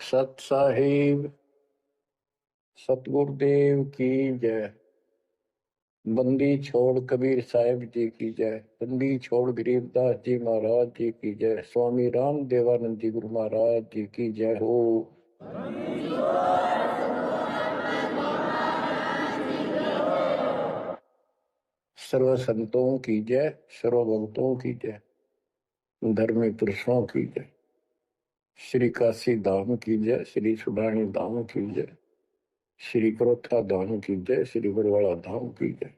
सत साहिब सतगुरुदेव की जय। बंदी छोड़ कबीर साहिब जी की जय। बंदी छोड़ गरीबदास जी महाराज जी की जय। स्वामी राम देवानंद जी गुरु महाराज जी की जय हो। सर्व संतों की जय, सर्व भक्तों की जय, धर्मी पुरुषों की जय। श्री काशी धाम की जय, श्री सुडानी धाम की जय, श्री क्रोथा धाम की जय, श्री बरवाड़ा धाम की जय।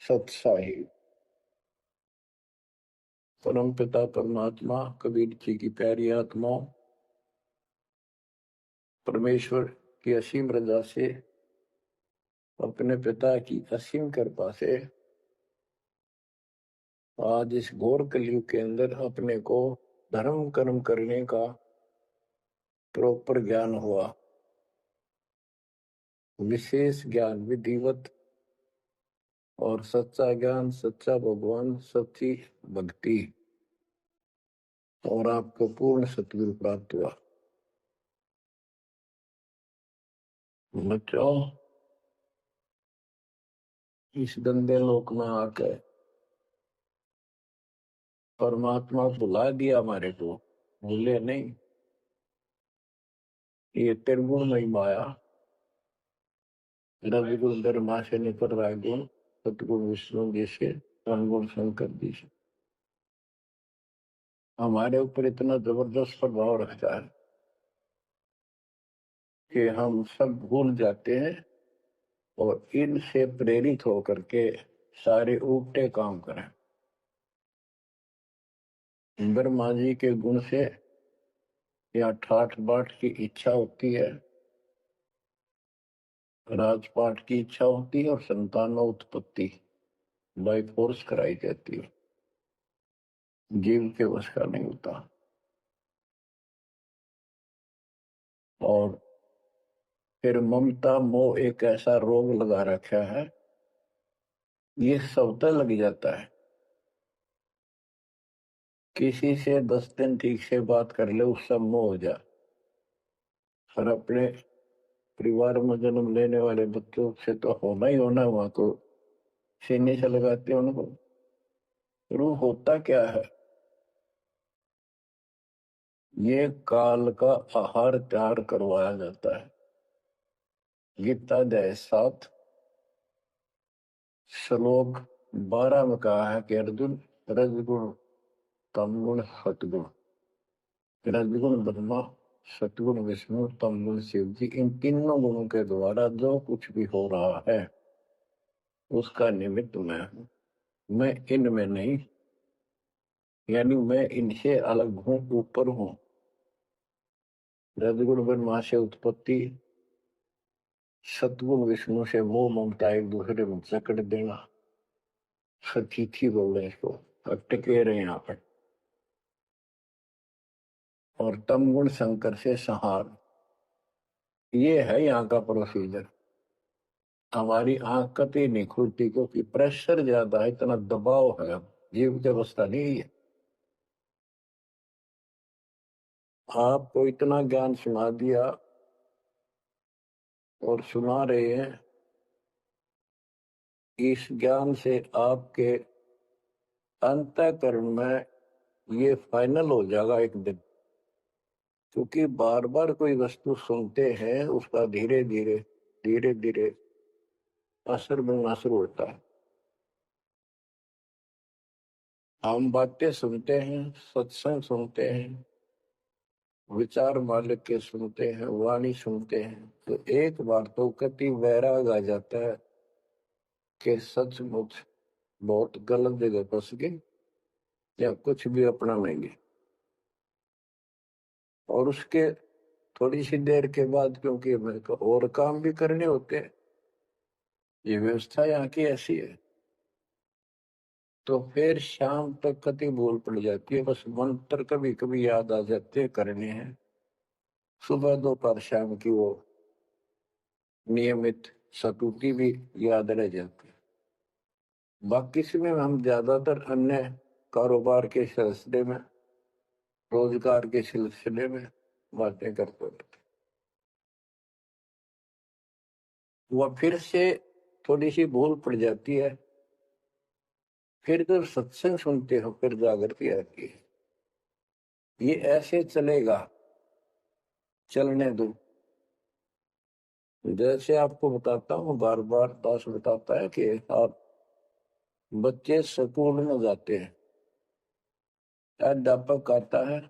सत साहिब परम पिता परमात्मा कबीर जी की प्यारी आत्मा परमेश्वर की असीम रजा से अपने पिता की असीम कृपा से आज इस घोर कलयुग के अंदर अपने को धर्म कर्म करने का प्रॉपर ज्ञान हुआ। विशेष ज्ञान विधिवत और सच्चा ज्ञान, सच्चा भगवान, सच्ची भक्ति और आपको पूर्ण सतगुरु प्राप्त हुआ। बच्चों, इस गंदे लोक में आकर परमात्मा बुला दिया हमारे को, भूले नहीं। ये त्रिगुणमयी माया रविगुण धर्मा से निकल रहा गुण सतगुण विष्णु जी से गुण शंकर जी से हमारे ऊपर इतना जबरदस्त प्रभाव रखता है कि हम सब भूल जाते हैं और इनसे प्रेरित होकर के सारे उल्टे काम करें। ब्रह्मा जी के गुण से या ठाठ बाट की इच्छा होती है, राजपाट की इच्छा होती है और संतान उत्पत्ति बाई फोर्स कराई जाती है। जीव के वश का नहीं होता। और फिर ममता मोह एक ऐसा रोग लगा रखा है, ये सबता लग जाता है। किसी से 10 दिन ठीक से बात कर ले उससे मोह हो जा। और अपने परिवार में जन्म लेने वाले बच्चों से तो होना ही होना, वहां तो सीने से लगाते हैं उनको। रूह होता क्या है? ये काल का आहार तैयार करवाया जाता है। गीता अध्याय 7 श्लोक 12 में कहा है कि अर्जुन, रजगुण तमगुण सतगुण, रजगुण ब्रह्मा, सतगुण विष्णु, तमगुण शिव जी, इन तीनों गुणों के द्वारा जो कुछ भी हो रहा है उसका निमित्त मैं हूं। मैं इनमें नहीं, यानी मैं इनसे अलग हूं, ऊपर हूं। रजगुण ब्रह्मा से उत्पत्ति, सतगुण विष्णु से मोह ममता एक दूसरे में जकड़ देना, सतीथी बोल रहे इसको, अटके रहे यहाँ पर। और तमगुण शंकर से संहार, ये है यहाँ का प्रोसीजर। हमारी आंख कतई नहीं खुलती क्योंकि प्रेशर ज्यादा है, इतना दबाव है, जीव की अवस्था नहीं है। आपको इतना ज्ञान सुना दिया और सुना रहे हैं, इस ज्ञान से आपके अंतःकरण में ये फाइनल हो जाएगा एक दिन। क्योंकि बार बार कोई वस्तु सुनते हैं उसका धीरे धीरे धीरे धीरे असर बनना शुरू होता है। हम बातें सुनते हैं, सत्संग सुनते हैं, विचार मालिक के सुनते हैं, वाणी सुनते हैं, तो एक बार तो कति वैराग आ जाता है कि सचमुच बहुत गलत जगह फंस गए या कुछ भी अपना लेंगे। और उसके थोड़ी सी देर के बाद, क्योंकि मेरे को और काम भी करने होते हैं, ये व्यवस्था यहाँ की ऐसी है, तो फिर शाम तक कति भूल पड़ जाती है। बस मंत्र कभी कभी याद आ जाते हैं, करने हैं। सुबह दोपहर शाम की वो नियमित सतुति भी याद रह जाती है। बाकी समय हम ज्यादातर अन्य कारोबार के सिलसिले में, रोजगार के सिलसिले में बातें करते रहते। वह फिर से थोड़ी सी भूल पड़ जाती है, फिर जब सत्संग सुनते हो फिर जागृति आती है। ये ऐसे चलेगा, चलने दो। जैसे आपको बताता हूँ, बार बार दास बताता है कि आप बच्चे स्कूल में जाते हैं, अध्यापक आता है,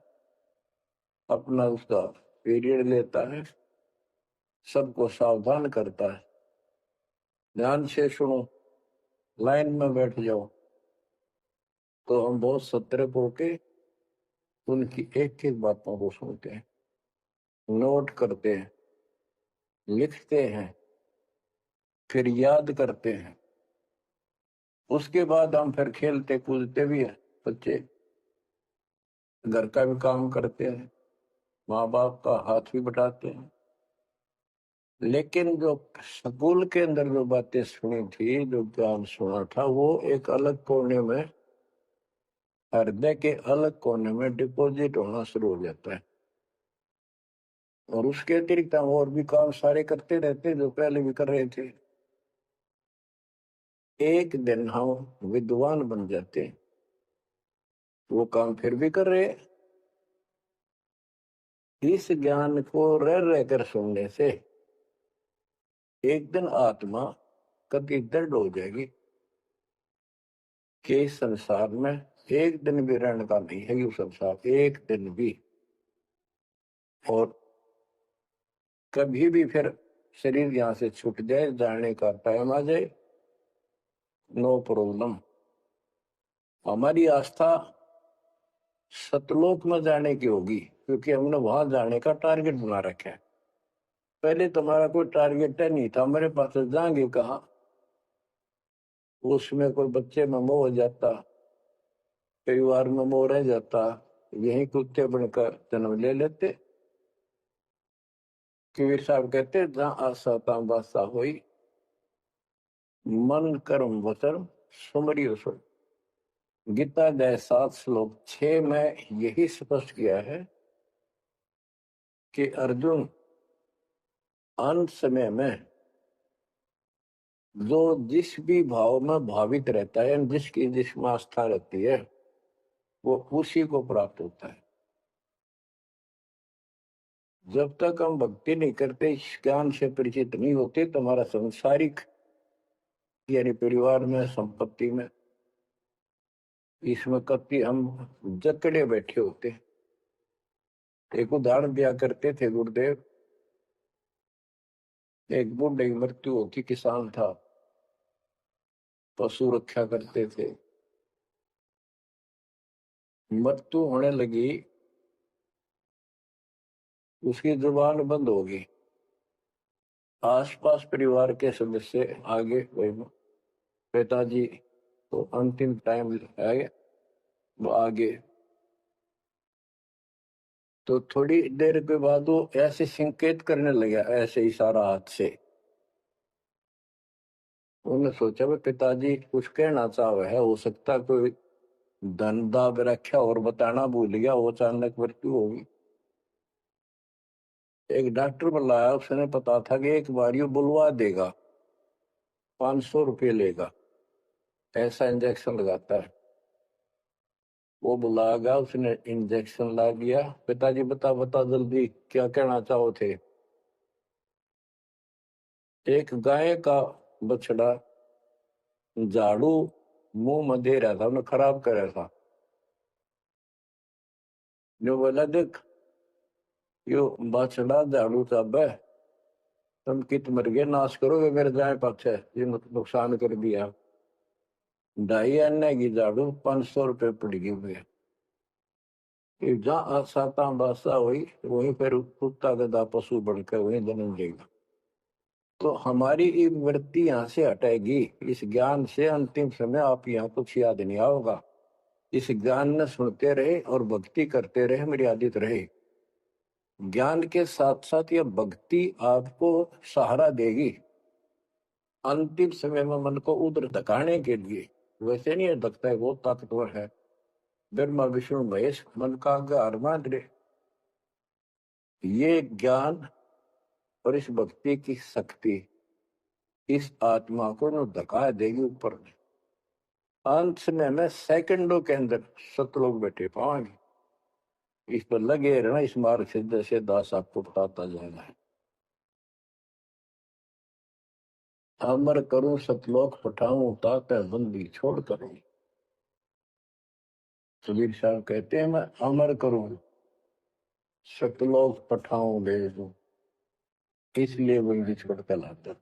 अपना उसका पीरियड लेता है, सबको सावधान करता है, ध्यान से सुनो, लाइन में बैठ जाओ। तो हम बहुत सतर्क होके उनकी एक एक बातों को सुनते हैं, नोट करते हैं, लिखते हैं, फिर याद करते हैं। उसके बाद हम फिर खेलते कूदते भी हैं। बच्चे घर का भी काम करते हैं, माँ बाप का हाथ भी बटाते हैं। लेकिन जो स्कूल के अंदर जो बातें सुनी थी, जो ज्ञान सुना था, वो एक अलग कोने में, हृदय के अलग कोने में डिपॉजिट होना शुरू हो जाता है। और उसके अतिरिक्त हम और भी काम सारे करते रहते हैं जो पहले भी कर रहे थे। एक दिन हम विद्वान बन जाते हैं, वो काम फिर भी कर रहे हैं। इस ज्ञान को रह रहकर सुनने से एक दिन आत्मा कभी दृढ़ हो जाएगी कि इस संसार में एक दिन भी रहने का नहीं है, ये संसार एक दिन भी। और कभी भी फिर शरीर यहां से छूट जाए, जाने का टाइम आ जाए, नो प्रॉब्लम। हमारी आस्था सतलोक में जाने की होगी, क्योंकि हमने वहां जाने का टारगेट बना रखा है। पहले तुम्हारा कोई टारगेट नहीं था, हमारे पास जाएंगे कहा। उसमें कोई बच्चे में मोह हो जाता, परिवार में मोह रह जाता, यही कुत्ते बनकर जन्म ले लेते। कबीर साहब कहते, जहां आशा तहां बासा हुई, मन कर्म वचन सुमरियो सुन। गीता अध्याय 7 श्लोक 6 में यही स्पष्ट किया है कि अर्जुन, अंत समय में जो जिस भी भाव में भावित रहता है, जिसकी जिसमें आस्था रहती है, वो उसी को प्राप्त होता है। जब तक हम भक्ति नहीं करते, इस ज्ञान से परिचित नहीं होते, तो हमारा संसारिक यानी परिवार में, संपत्ति में, इसमें कभी हम जकड़े बैठे होते। एक उदाहरण दिया करते थे गुरुदेव, एक बूढ़े की मृत्यु होती, किसान था, पशु रक्षा करते थे, मृत्यु होने लगी, उसकी जुबान बंद होगी। आसपास परिवार के सदस्य आगे, पिताजी तो अंतिम टाइम है, वो आगे। तो थोड़ी देर के बाद वो ऐसे संकेत करने लगा, ऐसे इशारा हाथ से। उन्होंने सोचा भाई पिताजी कुछ कहना चाह है, हो सकता कोई धन दाब रखा और बताना भूल गया, वो अचानक मृत्यु होगी। एक डॉक्टर बुलाया, उसने पता था कि एक बार ये बुलवा देगा, 500 रुपये लेगा, ऐसा इंजेक्शन लगाता है। वो बुला गया, उसने इंजेक्शन ला दिया। पिताजी बता बता जल्दी क्या कहना चाहो थे। एक गाय का बछड़ा झाड़ू मुंह में दे रहा था, उन्हें खराब कर रहा था। जो बोला, देख यो बछड़ा झाड़ू चाब है, तुम कित मर गए, नाश करोगे मेरे जाए पाछे, ये नुकसान कर दिया। 2.5 आने की झाड़ू 500 रुपये पड़ गई हुए। जहाँ साता बासा हुई, वहीं पर कुत्ता गधा पशु बढ़कर वहीं जन्म लेगा। तो हमारी ये वृत्ति यहाँ से हटेगी इस ज्ञान से। अंतिम समय आप यहाँ कुछ याद नहीं आओगा, इस ज्ञान ने सुनते रहे और भक्ति करते रहे, मर्यादित रहे। ज्ञान के साथ साथ यह भक्ति आपको सहारा देगी अंतिम समय में मन को उधर धकाने के लिए। वैसे नहीं लगता है वो ताकतवर है, ब्रह्मा विष्णु महेश मन का आधार मान रहे। ये ज्ञान और इस भक्ति की शक्ति इस आत्मा को न धका देगी ऊपर। अंत में मैं सेकंडों के अंदर सतलोक बैठे पाएंगे। इस पर लगे रहना, इस मार्ग से जैसे दास आपको बताता जाएगा। अमर करूं सतलोक पठाऊं ताक बंदी छोड़ करूं। कबीर साहब कहते हैं मैं अमर करूं सतलोक पठाऊं भेज दूं, इसलिए बंदी छोड़ कर लाता।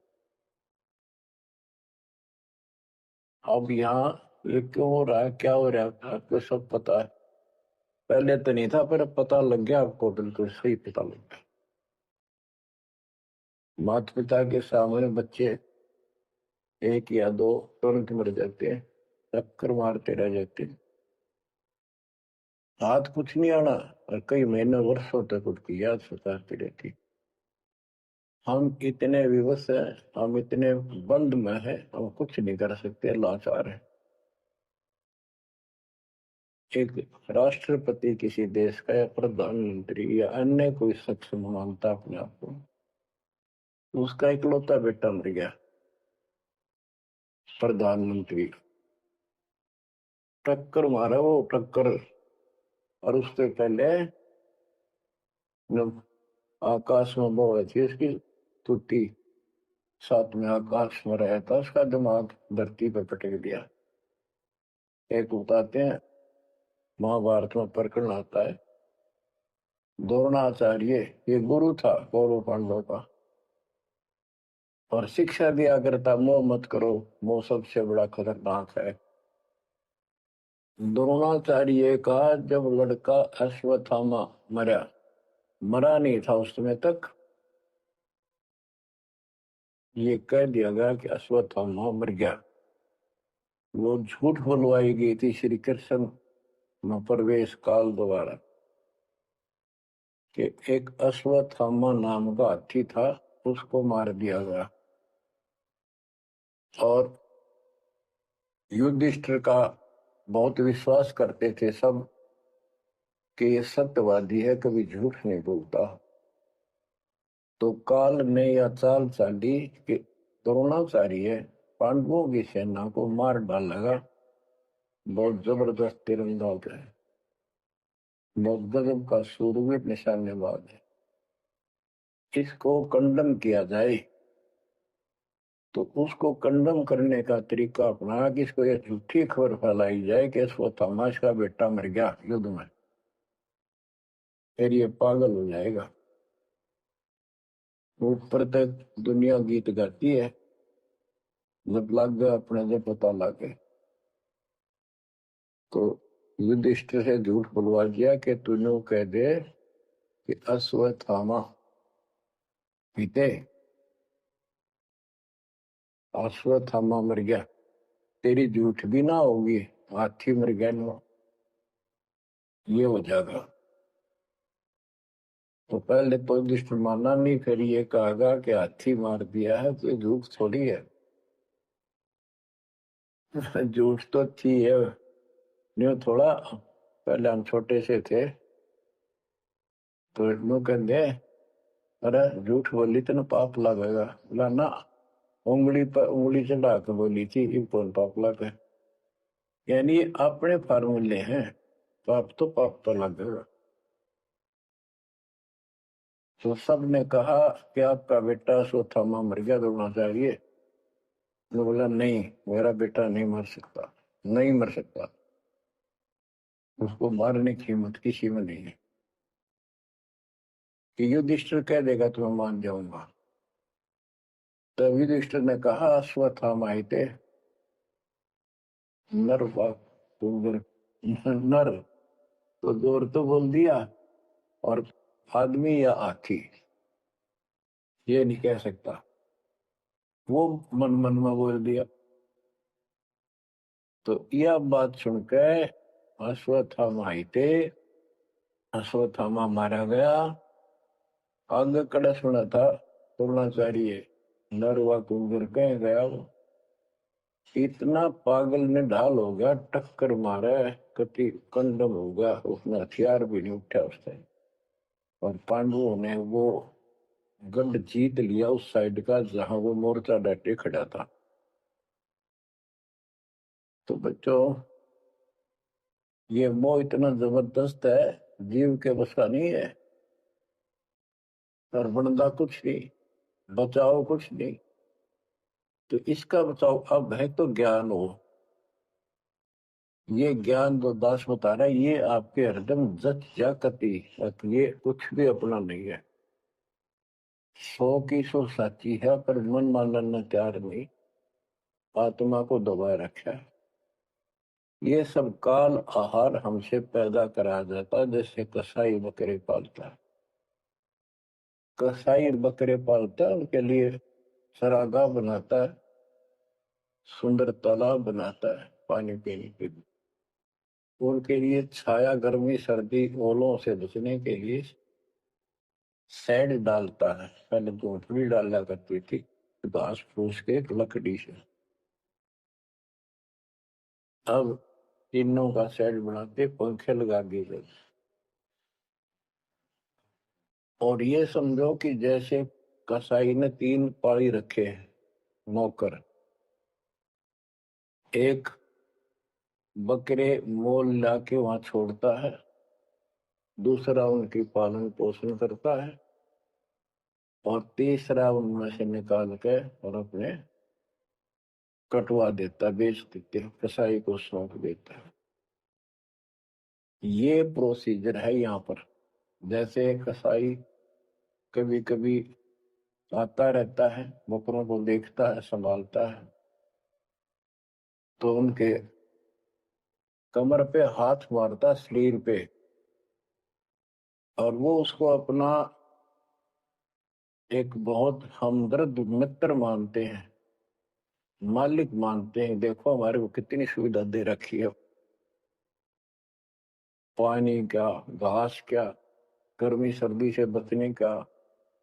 अब यहाँ ये क्यों हो रहा है, क्या हो रहा है, आपको सब पता है। पहले तो नहीं था, पर अब पता लग गया आपको, बिल्कुल सही पता लग गया। माता पिता के सामने बच्चे एक या दो तुरंत मर जाते हैं, चक्कर मारते रह जाते हैं, हाथ कुछ नहीं आना, और कई महीने वर्षों तक उनकी याद सताती रहती। हम इतने विवश हैं, हम इतने बंद में हैं, हम कुछ नहीं कर सकते, लाचार है। एक राष्ट्रपति किसी देश का या प्रधानमंत्री या अन्य कोई शख्स मानता अपने आप को, उसका इकलौता बेटा मर गया, प्रधानमंत्री, टक्कर मारा वो टक्कर, और उससे पहले जब आकाश में वो थी उसकी टूटी, साथ में आकाश में रहा था, उसका दिमाग धरती पर पटक दिया। एक बताते हैं महाभारत में प्रकरण आता है, द्रोणाचार्य ये गुरु था कौरव पांडवों का, और शिक्षा दिया करता मोह मत करो, मोह सबसे बड़ा खतरनाक है। द्रोणाचार्य का जब लड़का अश्वत्थामा मरा नहीं था उस समय तक, ये कह दिया गया कि अश्वत्थामा मर गया। वो झूठ बुलवाई गई थी श्री कृष्ण में प्रवेश काल द्वारा कि एक अश्वत्थामा नाम का हाथी था, उसको मार दिया गया। और युधिष्ठिर का बहुत विश्वास करते थे सब कि ये सत्यवादी है, कभी झूठ नहीं बोलता। तो काल ने यह चाल चाली कि द्रोणाचार्य पांडवों की सेना को मार डालेगा। बहुत जबरदस्त तीरंदाज है, बहुत गजब का सूरवीर निशानेबाज है, इसको कंडम किया जाए। तो उसको कंडम करने का तरीका अपना कि इसको यह झूठी खबर फैलाई जाए कि अश्वत्थामा का बेटा मर गया युद्ध में, फिर ये पागल हो जाएगा। ऊपर तक दुनिया गीत गाती है, जब लग गया अपने से पता लगे तो युधिष्ठिर से झूठ बुलवा दिया कि तूने कह दे कि अश्वत्थामा पीते, अश्वत्थामा मर गया, तेरी झूठ भी ना होगी, हाथी मर गया ना, ये हो जाएगा। तो पहले तो युधिष्ठिर माना नहीं, फिर ये कहा कि हाथी मार दिया है, तो झूठ थोड़ी है। झूठ तो थी है, नहीं थोड़ा। पहले हम छोटे से थे तो लोग कहते अरे झूठ बोली तो ना पाप लगेगा, बोला ना, उंगली पर उंगली चढ़ा के बोली थी, ये कौन पाप लगे। यानी अपने फार्मूले हैं, पाप तो पाप तो लगेगा। तो सब ने कहा कि आपका बेटा अश्वत्थामा मर गया, द्रोणाचार्य ने बोला नहीं, मेरा बेटा नहीं मर सकता, नहीं मर सकता, उसको मारने की हिम्मत किसी में नहीं है। कि युधिष्ठिर कह देगा तो मैं मान जाऊंगा। तब युधिष्ठिर ने कहा अश्वत्थामा थे नर नर, तो जोर तो बोल दिया, और आदमी या हाथी ये नहीं कह सकता, वो मन मन में बोल दिया। तो यह बात सुनकर अश्वत्थामा थे, अश्वत्थामा मारा गया। आगे कड़ा सुना था द्रोणाचार्य नरवा कुंजर कह गया, इतना पागल ने ढाल हो गया, टक्कर मारा, कति कंडम हो गया, उसने हथियार भी नहीं उठा उस टाइम। और पांडवों ने वो गढ़ जीत लिया उस साइड का जहां वो मोर्चा डटे खड़ा था। तो बच्चों, ये मोह इतना जबरदस्त है, जीव के बस का नहीं है। और बनदा कुछ नहीं, बचाओ कुछ नहीं। तो इसका बचाओ अब है तो ज्ञान हो। ये ज्ञान जो दास बता रहा है, ये आपके हृदय जच जा कति, ये कुछ भी अपना नहीं है। 100 की 100 साची है, पर मन मानने तैयार नहीं, आत्मा को दबाए रखा है। ये सब काल आहार हमसे पैदा कराया जाता है, जैसे कसाई बकरे पालता है। कसाई बकरे पालता है, उनके लिए चरागाह बनाता है, सुंदर तालाब बनाता है पानी पीने के लिए। उनके लिए छाया, गर्मी, सर्दी, ओलों से बचने के लिए शेड डालता है। पहले झोंपड़ी डाला करती थी घास फूस के लकड़ी से, अब तीनों का शेड बनाते, पंखे लगा दिए। और ये समझो कि जैसे कसाई ने 3 पाली रखे हैं नौकर, एक बकरे मोल ला के वहां छोड़ता है, दूसरा उनकी पालन पोषण करता है, और तीसरा उनमें से निकाल के और अपने कटवा देता, बेच देते हैं, कसाई को सौंप देता है। ये प्रोसीजर है यहाँ पर। जैसे कसाई कभी कभी आता रहता है, बकरों को देखता है, संभालता है, तो उनके कमर पे हाथ मारता, शरीर पे, और वो उसको अपना एक बहुत हमदर्द मित्र मानते हैं, मालिक मानते हैं। देखो हमारे को कितनी सुविधा दे रखी है, पानी क्या, घास क्या, गर्मी सर्दी से बचने का।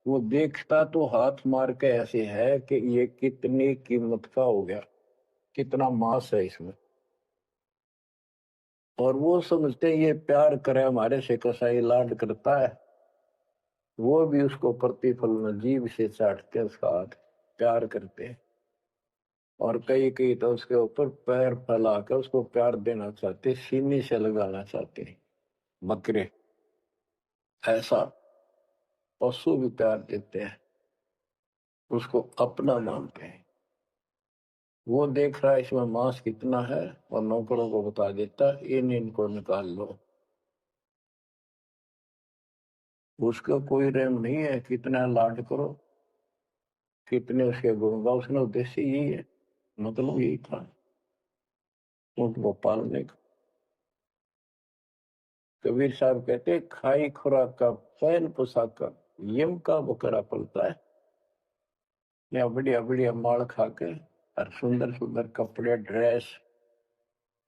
वो देखता तो हाथ मार के ऐसे है कि ये कितनी कीमत का हो गया, कितना मांस है इसमें। और वो समझते हैं ये प्यार करे हमारे से, कसाई लाड करता है, वो भी उसको प्रतिफल में जीभ से चाटते हैं, उसका हाथ प्यार करते हैं। और कई कई तो उसके ऊपर पैर फैला कर उसको प्यार देना चाहते, सीने से लगाना चाहते हैं। बकरे ऐसा पशु भी प्यार देते हैं, उसको अपना मानते हैं। वो देख रहा है इसमें मांस कितना है, और नौकरों को बता देता इनको निकाल लो। उसका कोई रेम नहीं है, कितना लाड करो, कितने उसके गुण गाओ, उसका उद्देश्य यही है, मतलब यही था उनको पालने का। कबीर साहब कहते, खाई खुराक का पहन पोशाक का यम का बकरा पलता है। या बढ़िया बढ़िया माल खा के और सुंदर सुंदर कपड़े, ड्रेस,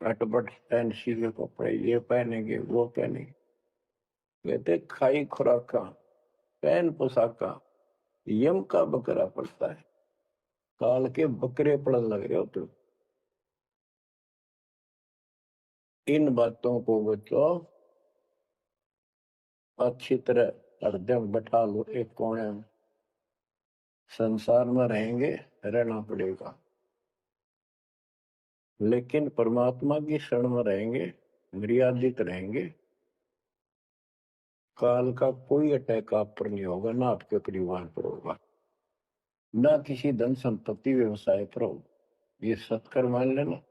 अटपट फैंसी के कपड़े, ये पहनेंगे वो पहनेंगे। कहते खाई खुराक का पहन पोशाक का यम का बकरा पड़ता है। काल के बकरे पड़न लग रहे हो तुम। इन बातों को बच्चों अच्छी तरह हृदय में बैठा लो एक कोने में। संसार में रहेंगे, रहना पड़ेगा, लेकिन परमात्मा की शरण में रहेंगे, मर्यादित रहेंगे। काल का कोई अटैक आप पर नहीं होगा, ना आपके परिवार पर होगा, ना किसी धन संपत्ति व्यवसाय पर होगा। ये सत्कर मान लेना।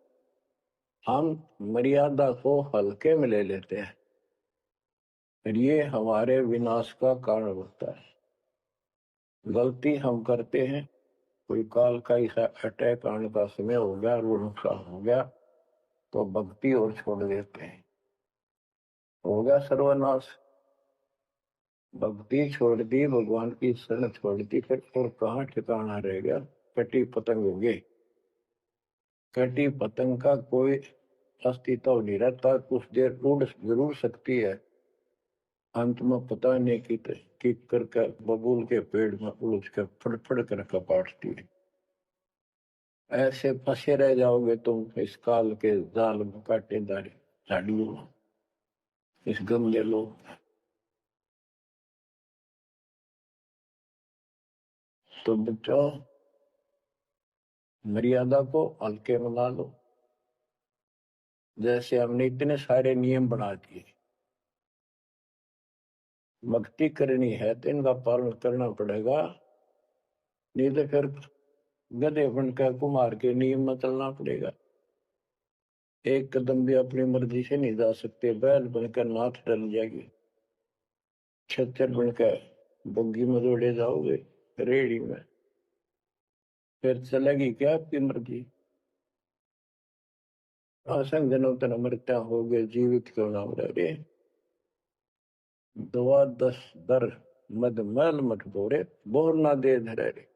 हम मर्यादा को हल्के में ले लेते हैं, फिर ये हमारे विनाश का कारण होता है। गलती हम करते हैं, कोई काल का ऐसा अटैक आने का समय हो गया और वो नुकसान हो गया, तो भक्ति और छोड़ देते हैं, हो गया सर्वनाश। भक्ति छोड़ दी, भगवान की शरण छोड़ दी, फिर और कहाँ ठिकाना रह गया। कटी पतंग हो गई। कटी पतंग का कोई अस्तित्व नहीं रहता, कुछ देर उड़ जरूर सकती है, अंत में पता नहीं कि करके बबूल के पेड़ में उलझ कर फड़फड़ कर कपाटती है। ऐसे फंसे रह जाओगे तुम इस काल के जाल में, कांटेदार झाड़ियों, इस गमले लो। तो बच्चों मर्यादा को हल्के में ला लो। जैसे हमने इतने सारे नियम बना दिए, भक्ति करनी है तो इनका पालन करना पड़ेगा, नहीं तो फिर गधे बनकर कुमार के नियम में चलना पड़ेगा। एक कदम भी अपनी मर्जी से नहीं जा सकते, बैल बनकर नाथ डल जाएगी, छच्चर बनकर बग्गी में दौड़े जाओगे रेड़ी में, फिर चलेगी क्या आपकी मर्जी। असंग जनों तन मरता हो गए जीवित क्यों ना रे, दुआ दस दर मद मैल मठ बोरे बोर ना दे धरे रे।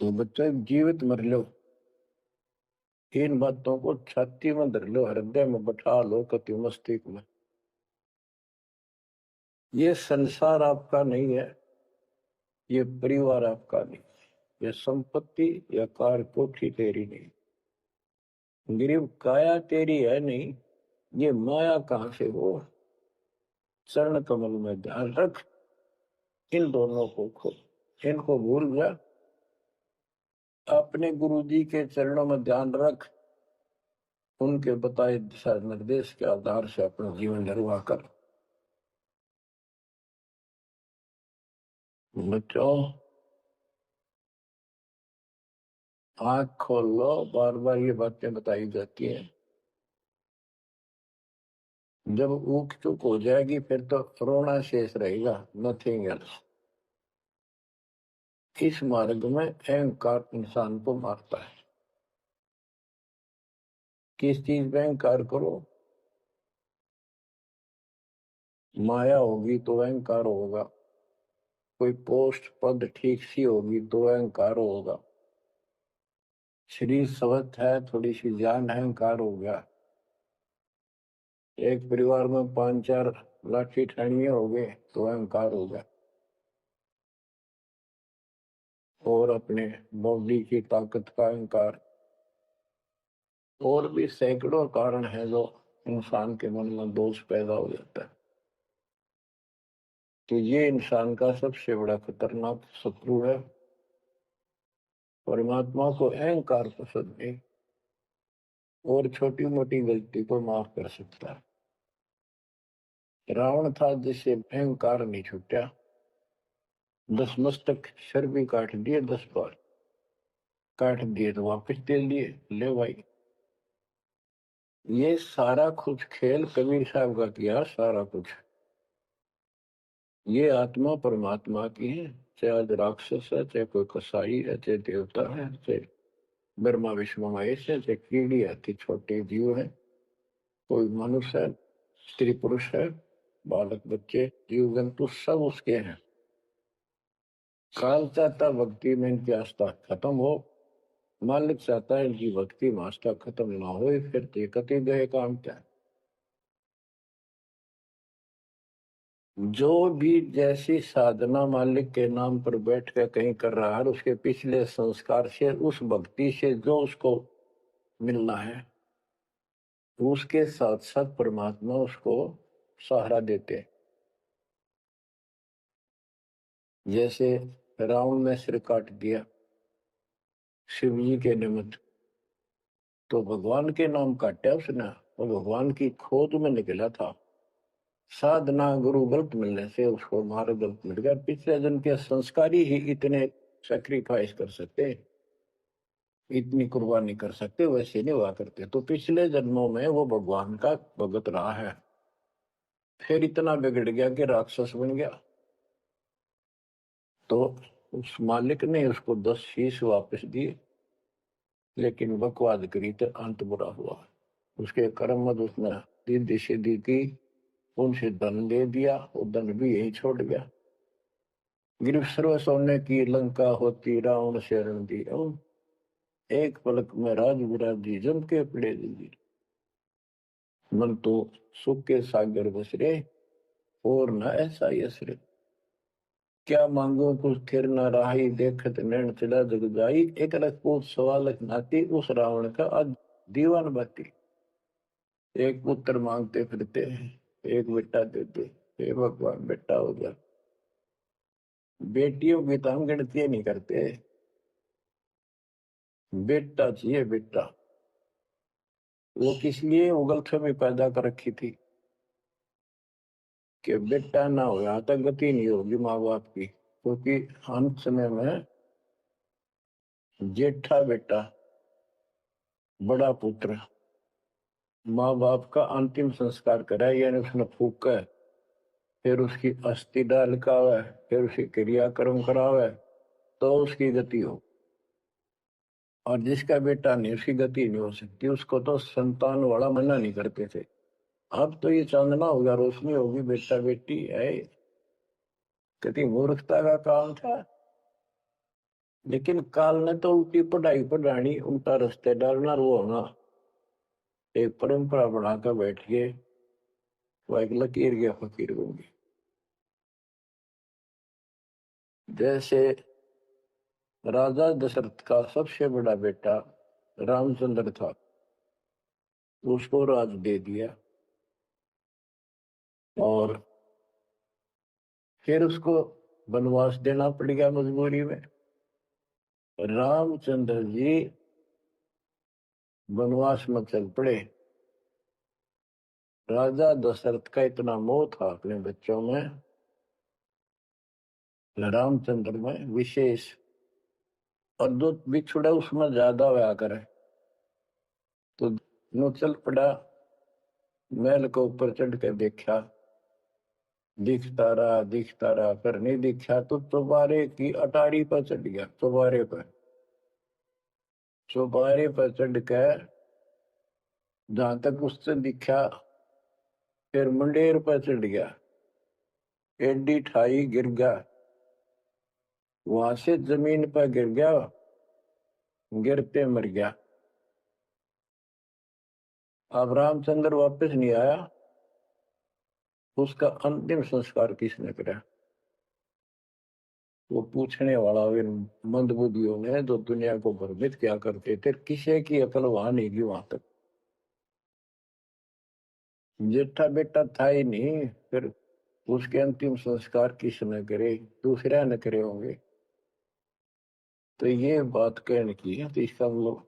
तो बच्चा जीवित मर लो, इन बातों को छाती में धर लो, हृदय में बैठा लो, कति मस्तिष्क में। ये संसार आपका नहीं है, ये परिवार आपका नहीं, ये संपत्ति या कार कोठी तेरी नहीं, गरीब काया तेरी है नहीं, ये माया कहां से हो। चरण कमल में ध्यान रख, इन दोनों को खो, इनको भूल जा, अपने गुरु जी के चरणों में ध्यान रख, उनके बताए दिशा निर्देश के आधार से अपना जीवन निर्वाह कर। बच्चों आंख खोल लो, बार बार ये बातें बताई जाती हैं। जब ऊख चुक हो जाएगी फिर तो रोना शेष रहेगा, नथिंग एल्स। इस मार्ग में अहंकार इंसान को मारता है। किस चीज में अहंकार करो, माया होगी तो अहंकार होगा, कोई पोस्ट पद ठीक सी होगी तो अहंकार होगा, शरीर स्वस्थ है थोड़ी सी जान है अहंकार हो गया, एक परिवार में 5-4 लाठी ठानिये हो गए तो अहंकार हो गया, और अपने बॉडी की ताकत का अहंकार, और भी सैकड़ों कारण है जो इंसान के मन में दोष पैदा हो जाता है। तो ये इंसान का सबसे बड़ा खतरनाक शत्रु है। परमात्मा को अहंकार पसंद नहीं, और छोटी मोटी गलती को माफ कर सकता है। रावण था जिसे अहंकार नहीं छूटा, 10 मस्तक सर भी काट दिए, 10 बार काट दिए तो वापस दे दिए, ले भाई। ये सारा कुछ खेल कबीर साहब का किया, सारा कुछ। ये आत्मा परमात्मा की है, चाहे आज राक्षस है, चाहे कोई कसाई है, चाहे देवता है, चाहे ब्रह्मा विष्णु महेश है, चाहे कीड़ी है, छोटे जीव है, कोई मनुष्य है, स्त्री पुरुष है, बालक बच्चे जीव जंतु सब उसके हैं। काल चाहता भक्ति में इनकी आस्था खत्म हो, मालिक चाहता है इनकी भक्ति में आस्था खत्म ना हो, फिर कति गए काम क्या। जो भी जैसी साधना मालिक के नाम पर बैठ कर कहीं कर रहा है, उसके पिछले संस्कार से, उस भक्ति से जो उसको मिलना है, उसके साथ साथ परमात्मा उसको सहारा देते। जैसे रावण ने सिर काट दिया शिव जी के निमित्त, तो भगवान के नाम काटा उसने, वो भगवान की खोज में निकला था। साधना गुरु गलत मिलने से उसको मार्ग गलत मिल गया। पिछले जन्म के संस्कारी ही इतने सेक्रीफाइस कर सकते, इतनी कुर्बानी कर सकते, वैसे नहीं हुआ करते। तो पिछले जन्मों में वो भगवान का भगत रहा है, फिर इतना बिगड़ गया कि राक्षस बन गया। तो उस मालिक ने उसको 10 शीश वापस दिए, लेकिन बकवाद करी तो अंत बुरा हुआ। उसके कर्म मत उसने दीदी सीधी की, उनसे धन ले दिया, वो धन भी यही छोड़ गया। गिरफ्त सर्व सोने की लंका होती, रावण शरण दी, एक पलक में राज विराजी जम के पड़े दी। मन तो सुख के सागर बसरे, और न ऐसा यसरे। क्या मांगो कुछ थिर न राही, देखत नैन चला जग जाई। एक लख पूत सवा लख नाती, उस रावण का आज दीवान बाती। एक पुत्र मांगते फिरते, एक बेटा देते, हे भगवान बेटा हो गया। बेटियों की तो हम गिनती नहीं करते, बेटा चाहिए बेटा। वो किस लिए उगलछमी पैदा कर रखी थी कि बेटा ना हो, यहाँ तक गति नहीं होगी माँ बाप की, क्योंकि अंत समय में जेठा बेटा, बड़ा पुत्र माँ बाप का अंतिम संस्कार कराए, यानी उसने फूका, फिर उसकी अस्थि डाल करावे, फिर उसकी क्रियाक्रम करावे, तो उसकी गति हो। और जिसका बेटा नहीं, उसकी गति नहीं हो सकती। उसको तो संतान वाला मना नहीं करते थे। अब तो ये चांदना होगा, रोशनी होगी, बेटा बेटी है, कितनी मूर्खता का काम था। लेकिन काल ने तो उल्टी पढ़ाई पढ़ानी, उल्टा रास्ते डालना, वो होना, एक परंपरा बनाकर बैठ गए, वो एक लकीर गया फकीर होंगे। जैसे राजा दशरथ का सबसे बड़ा बेटा रामचंद्र था, उसको राज दे दिया, और फिर उसको वनवास देना पड़ गया मजबूरी में। रामचंद्र जी वनवास में चल पड़े। राजा दशरथ का इतना मोह था अपने बच्चों में, रामचंद्र में विशेष, और दो बिछुड़ा उसमें ज्यादा हुआ करे, तो नो चल पड़ा, महल के ऊपर चढ़ के देखा, दिखता रहा, फिर नहीं दिखा तो चौबारे की अटारी पर चढ़ गया, चौबारे पर चढ़ कर जहां तक उससे दिखा, फिर मुंडेर पर चढ़ गया, एडी ठाई गिर गया, वहां से जमीन पर गिर गया, गिरते मर गया। अब रामचंद्र वापस नहीं आया, उसका अंतिम संस्कार किसने करा? वो पूछने वाला इन मंदबुद्धियों ने जो दुनिया को भ्रमित क्या करते थे, किसी की अकल वहां नहीं गई वहां तक। जेठा बेटा था ही नहीं, फिर उसके अंतिम संस्कार किसने करे? दूसरा न करे होंगे। तो ये बात कहने की है, तो इसका मतलब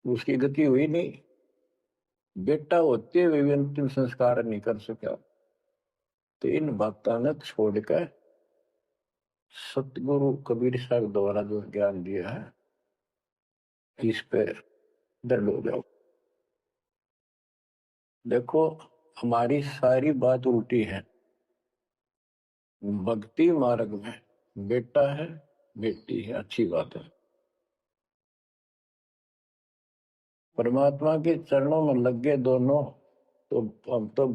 उसकी गति हुई नहीं, बेटा होते हुए भी अंतिम संस्कार नहीं कर सका। तो इन बातों ने छोड़कर सतगुरु कबीर साहब द्वारा जो ज्ञान दिया है, इस पे दृढ़ हो जाओ। देखो, हमारी सारी बात उल्टी है। भक्ति मार्ग में बेटा है, बेटी है, अच्छी बात है। परमात्मा के चरणों में लग गए दोनों, तो हम तो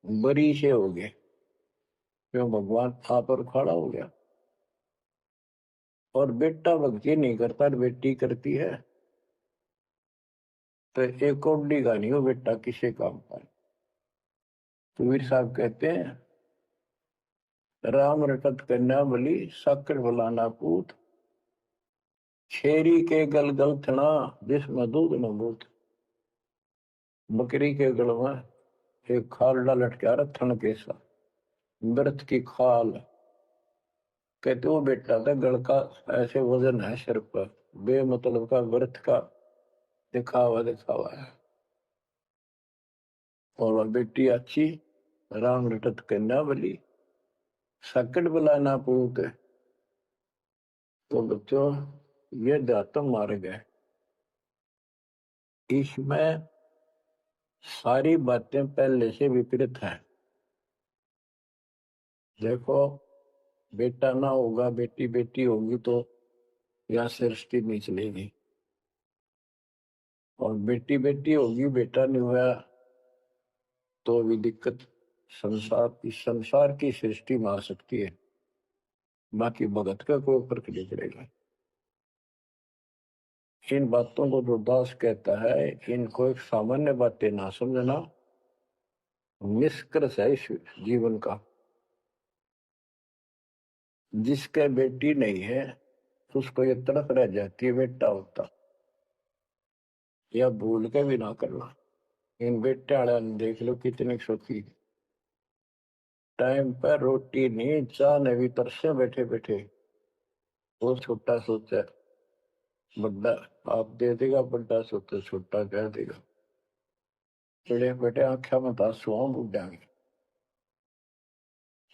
बरी से हो गए, क्यों? भगवान आप पर खड़ा हो गया। और बेटा भक्ति नहीं करता, बेटी करती है, तो एक कौडी का नहीं हो बेटा किसी काम का। कबीर साहब कहते हैं, राम रटत कन्या बलि, साकर फलाना पूत, छेरी के गल गल थना, जिसमें दूध न बूत। बकरी के गल में एक खाल डाल लटका रहा, थन के साथ व्रत की खाल, कहते वो बेटा था गल का, ऐसे वजन है सिर पर, बेमतलब का व्रत का दिखावा है। और वह बेटी अच्छी, राम रटत कन्या बली, सकट बुलाना पूत। तो बच्चों, ये दातम मार्ग है, इसमें सारी बातें पहले से विपरीत हैं। देखो, बेटा ना होगा, बेटी बेटी होगी, तो यह सृष्टि नहीं चलेगी। और बेटी बेटी होगी, बेटा नहीं हुआ, तो भी दिक्कत संसार की सृष्टि में आ सकती है। बाकी भगत का कोई फर्क नहीं पड़ेगा। इन बातों को जो दास कहता है, इनको एक सामान्य बातें ना समझना, निष्कर्ष है इस जीवन का। जिसके बेटी नहीं है, उसको ये तड़प रह जाती है बेटा होता, या भूल के भी ना करना। इन बेटे वाले देख लो कितने सुखी, टाइम पर रोटी नहीं, चाह ने भी तरसे बैठे बैठे। वो छोटा सोचा बड़ा आप दे देगा, बड़ा सोचा छोटा कह देगा। चिड़े बेटे आख्या में आंसू उठ जाएंगे।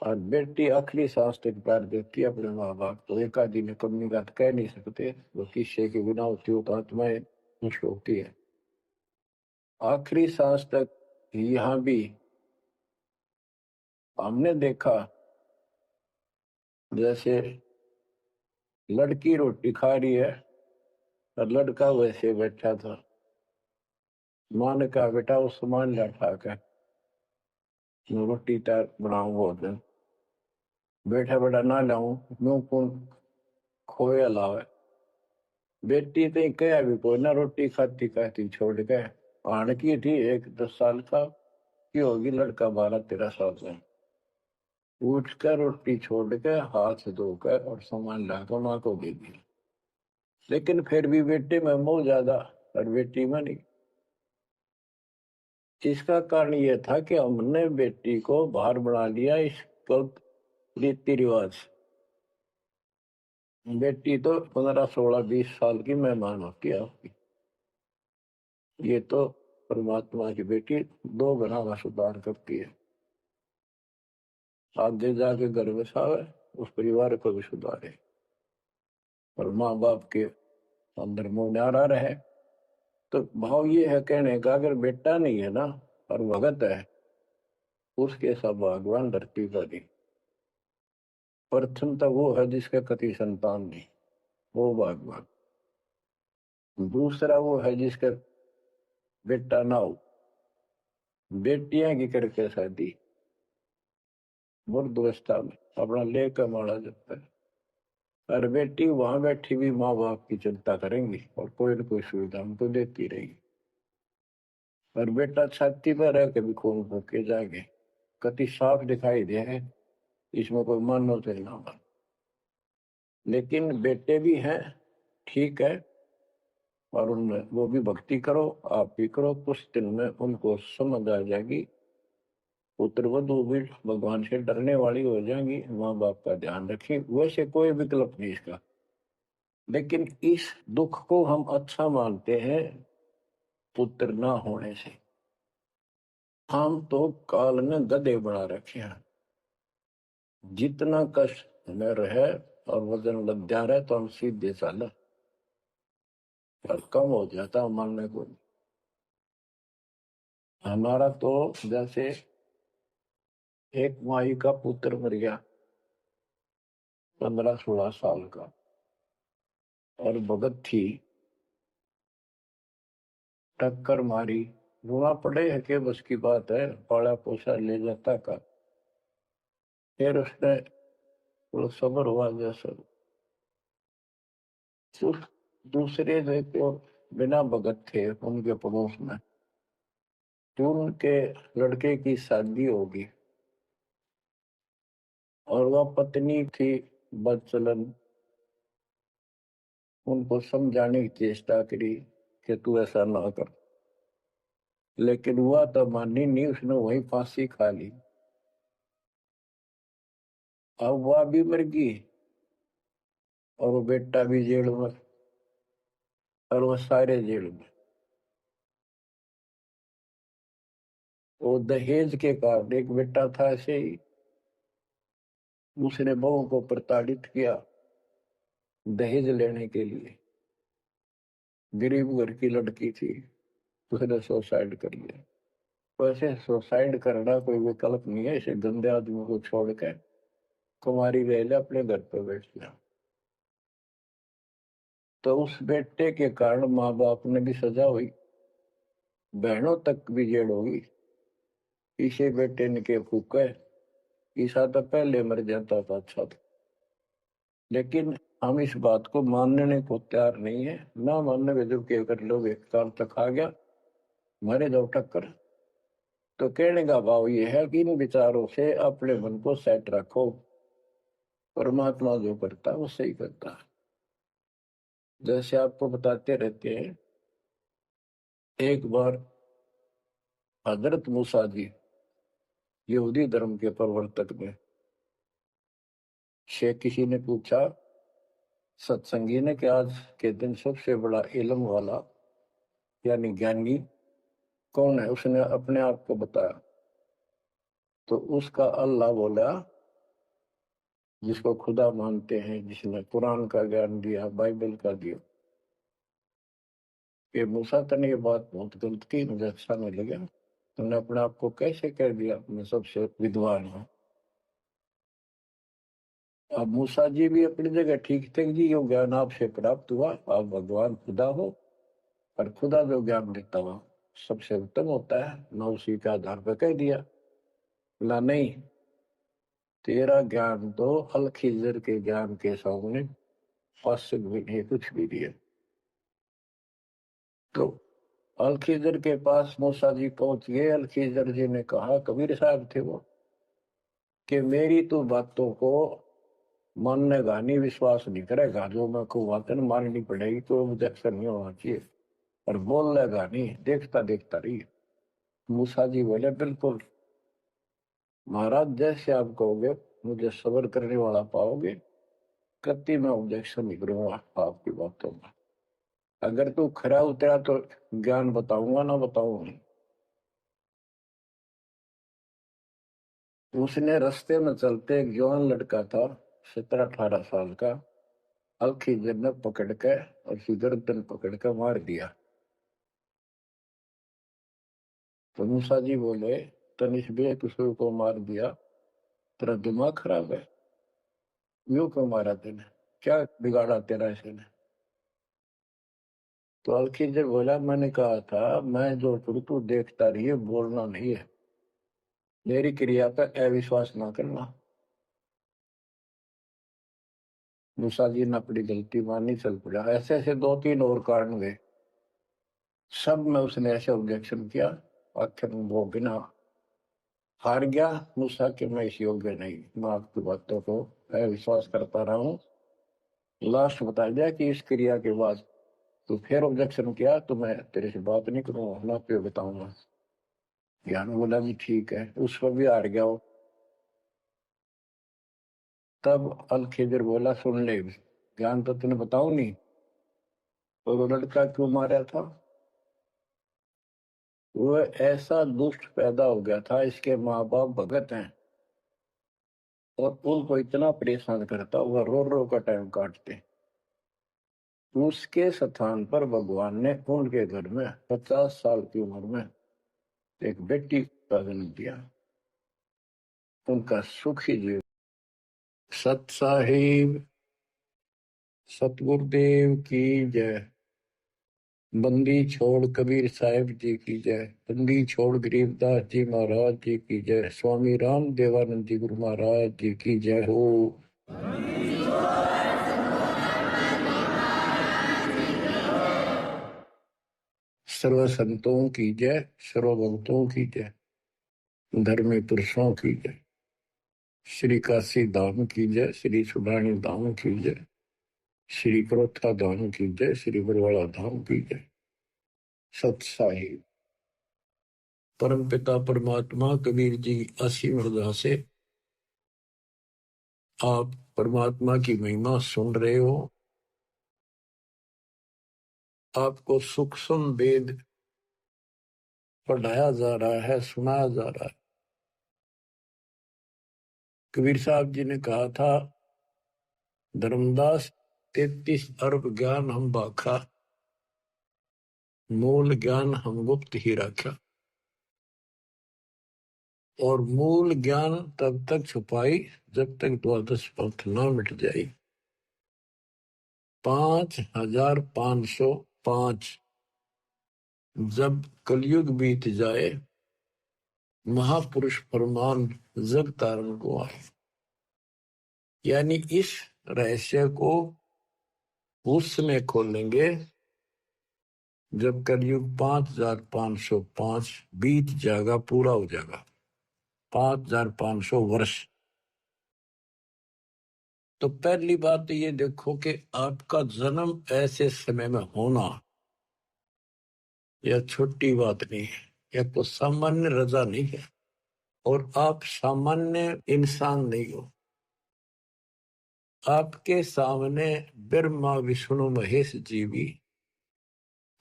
और बेटी आखिरी सांस तक प्यार देती है अपने माँ बाप को। एक आदि ने कमी बात कह नहीं सकते, वो किस्से के बिना होती हो तो आत्माएं नष्ट होती है। आखिरी सांस तक यहाँ भी हमने देखा, जैसे लड़की रोटी खा रही है और लड़का वैसे बैठा था। माँ ने कहा बेटा वो सामान ला उठा कर, रोटी तैयार बनाऊ बहुत दिन। बेटा बेटा ना लाऊं, यूं कौन खोए लावे। बेटी तो कह भी कोई ना, रोटी खाती खाती छोड़ के आने की थी। एक 10 साल का की होगी, लड़का 12-13 साल का। उठ कर रोटी छोड़ के हाथ धोकर और सामान लाकर माँ को दे दिया। लेकिन फिर भी बेटे में मोह ज्यादा और बेटी में नहीं। इसका कारण यह था कि हमने बेटी को बाहर बना लिया इस रीति रिवाज। बेटी तो 15-16-20 साल की मेहमान होती है आपकी। ये तो परमात्मा की बेटी 2 गुना का सुधार करती है। आगे जाके घर बसावे, उस परिवार को भी सुधारे और माँ बाप के अंदर मोह न्यारा रहे। तो भाव ये है कहने का, अगर बेटा नहीं है ना और भगत है, उसके सब भगवान धरती पर ही। प्रथम तो वो है जिसके कति संतान नहीं, वो भगवान। दूसरा वो है जिसके बेटा ना हो, बेटियां की करके शादी मुर्द अवस्था में अपना लेकर मारा जाता है। और बेटी वहां बैठी भी माँ बाप की चिंता करेंगी और कोई न कोई सुविधा उनको देती रहेगी। और बेटा छाती पर रह के भी खून फूके जाएंगे, कति साफ दिखाई दे है, इसमें कोई मानो तो ना मान। लेकिन बेटे भी हैं, ठीक है, और उनमें वो भी भक्ति करो, आप भी करो, कुछ दिन में उनको समझ आ जाएगी। पुत्र वधू भी भगवान से डरने वाली हो जाएंगी, माँ बाप का ध्यान रखें। वैसे कोई विकल्प नहीं इसका, लेकिन इस दुख को हम अच्छा मानते हैं पुत्र ना होने से। हम तो काल ने गधे बना रखे हैं। जितना कष्ट में रहे और वजन लग जा रहा है तो हम सीधे चल और कम हो जाता मानने को। हमारा तो जैसे एक माई का पुत्र मर गया 15-16 साल का, और भगत थी, टक्कर मारी, रोना पड़े है कि बस की बात है, पाला पोसा ले जाता का। फिर उसने थोड़ा सब्र हुआ जैसा। उस दूसरे जो बिना भगत थे उनके पड़ोस में, तो उनके लड़के की शादी होगी और वह पत्नी थी बदचलन। उनको समझाने की चेष्टा करी कि तू ऐसा ना कर, लेकिन हुआ तो मानी नहीं, उसने वही फांसी खा ली। अब वह भी मर गई और वो बेटा भी जेल में, और वो सारे जेल में। वो दहेज के कारण, एक बेटा था ऐसे ही, उसने बहू को प्रताड़ित किया दहेज लेने के लिए। गरीब घर की लड़की थी, उसने सुसाइड कर लिया। वैसे सुसाइड करना कोई विकल्प नहीं है, इसे गंदे आदमी को छोड़ कर कुमारी रह ले, अपने घर पर बैठ गया। तो उस बेटे के कारण माँ बाप ने भी सजा हुई, बहनों तक भी जेल होगी। इसे बेटे ने के फूका है, ईसा तो पहले मर जाता था अच्छा था। लेकिन हम इस बात को मानने को तैयार नहीं है, ना मानने के जो के कर लोग एक साल तक आ गया मारे दो टक्कर। तो कहने का भाव ये है कि इन विचारों से अपने मन को सेट रखो, परमात्मा जो करता है वो सही करता है। जैसे आपको बताते रहते हैं, एक बार हजरत मूसा जी यहूदी धर्म के प्रवर्तक ने। शेख किसी ने पूछा सत्संगी ने कि आज के दिन सबसे बड़ा इल्म वाला यानी ज्ञानी कौन है? उसने अपने आप को बताया तो उसका अल्लाह बोला, जिसको खुदा मानते हैं, जिसने कुरान का ज्ञान दिया, बाइबल का दिया। ये मूसा तने ये बात बहुत गलत की, मुझे अच्छा नहीं लगा। तुमने अपने आप को कैसे कह दिया मैं सबसे विद्वान हूँ? अब मूसा जी भी अपनी जगह ठीक थे जी, यो ज्ञान आपसे प्राप्त हुआ, आप भगवान खुदा हो, और खुदा जो ज्ञान देता हुआ सबसे उत्तम होता है, मैं उसी के आधार पर कह दिया। बोला नहीं, तेरा ज्ञान तो अल खिजर के ज्ञान के सामने फासिल भी नहीं, कुछ भी नहीं है। तो अल खिजर के पास मूसा जी पहुंच गए। अल खिजर जी ने कहा, कबीर साहब थे वो, कि मेरी तो बातों को माननेगा नहीं, विश्वास नहीं करेगा, जो मैं को बातें माननी पड़ेगी तो ऑब्जेक्शन नहीं होना चाहिए, और बोल लेगा नहीं, देखता देखता रही। मूसा जी बोले बिल्कुल महाराज, जैसे आप कहोगे, मुझे सब्र करने वाला पाओगे, कति मैं ऑब्जेक्शन नहीं करूंगा आपकी बातों में। अगर तू खरा उतरा तो ज्ञान बताऊंगा, ना बताऊंगा। उसने रास्ते में चलते एक जवान लड़का था, 17-18 साल का, अलखीजर ने पकड़ के और गर्दन पकड़ के मार दिया। तो मूसा जी बोले, तनिष भी किसी को मार दिया, तेरा दिमाग खराब है? यूं क्यों मारा तेने? क्या बिगाड़ा तेरा ऐसे ने? तो अलखीजर बोला, मैंने कहा था मैं जो करूँ तू देखता रही है, बोलना नहीं है, मेरी क्रिया पर अविश्वास ना करना। मूसा जी ने अपनी गलती मानी, चल पड़ा। ऐसे ऐसे 2-3 और कारण गए, सब में उसने ऐसे ऑब्जेक्शन किया, आखिर वो बिना हार गया। मूसा कि मैं इस योग्य नहीं, मैं आपकी बातों को विश्वास करता रहा हूँ। लास्ट बता दिया कि इस क्रिया के बाद तो फिर ऑब्जेक्शन किया तो मैं तेरे से बात नहीं करूंगा, ना पे बताऊंगा। ज्ञान बोला भी ठीक है, उस पर भी हार गया वो। तब अल खिजर बोला, सुन ले, ज्ञान तो तूने बताऊ नहीं, और वो लड़का क्यों मारा था? वो ऐसा दुष्ट पैदा हो गया था, इसके माँ बाप भगत हैं, और उनको इतना परेशान करता, वह रो रो का टाइम काटते। उसके स्थान पर भगवान ने उनके घर में 50 साल की उम्र में एक बेटी का जन्म दिया, उनका सुखी जीवन। सत साहिब सतगुरुदेव की जय। बंदी छोड़ कबीर साहिब जी की जय। बंदी छोड़ गरीबदास जी महाराज जी की जय। स्वामी राम देवानंद जी गुरु महाराज जी की जय हो। सर्व संतों की जय, सर्व भक्तों की जय, धर्मी पुरुषों की जय, श्री काशी धाम की जय, श्री सुडानी धाम की जय, श्री क्रोथा धाम की जय, श्री बरवाड़ा धाम की जय। सत साहिब। परम पिता परमात्मा कबीर जी असीम हृदय से आप परमात्मा की महिमा सुन रहे हो। आपको सूक्ष्म वेद पढ़ाया जा रहा है, सुनाया जा रहा है। कबीर साहब जी ने कहा था, धर्मदास 33 अरब ज्ञान हम बाखा, मूल ज्ञान हम गुप्त ही रखा। और मूल ज्ञान तब तक छुपाई जब तक द्वादश पंथ न मिट जाए। 5505 जब कलयुग बीत जाए, महापुरुष फरमान जग तारण को आए। यानी इस रहस्य को उस समय खोलेंगे जब कलयुग 5505 बीत जाएगा, पूरा हो जाएगा, 5500 वर्ष। तो पहली बात तो ये देखो कि आपका जन्म ऐसे समय में होना यह छोटी बात नहीं है, यह कोई सामान्य रजा नहीं है। और आप सामान्य इंसान नहीं हो। आपके सामने ब्रह्मा विष्णु महेश जी भी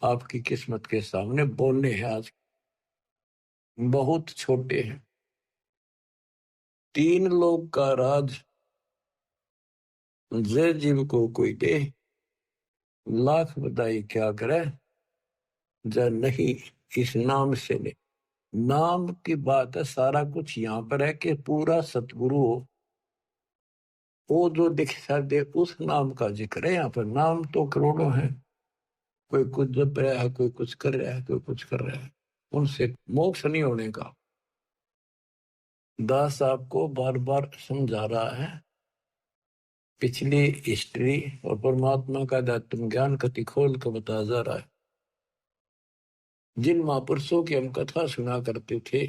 आपकी किस्मत के सामने बोलने हैं आज, बहुत छोटे हैं। 3 लोग का राज जय जीव को कोई दे, लाख बधाई क्या करे, जय नहीं इस नाम से नहीं। नाम की बात है, सारा कुछ यहाँ पर है कि पूरा सतगुरु हो, वो जो दिखा दे उस नाम का जिक्र है। यहाँ पर नाम तो करोड़ों हैं, कोई कुछ जप रहा है, कोई कुछ कर रहा है, कोई कुछ कर रहा है, उनसे मोक्ष नहीं होने का। दास आपको बार बार समझा रहा है, पिछली हिस्ट्री और परमात्मा का आध्यात्म ज्ञान कति खोल कर बता जा रहा है। जिन महापुरुषों की हम कथा सुना करते थे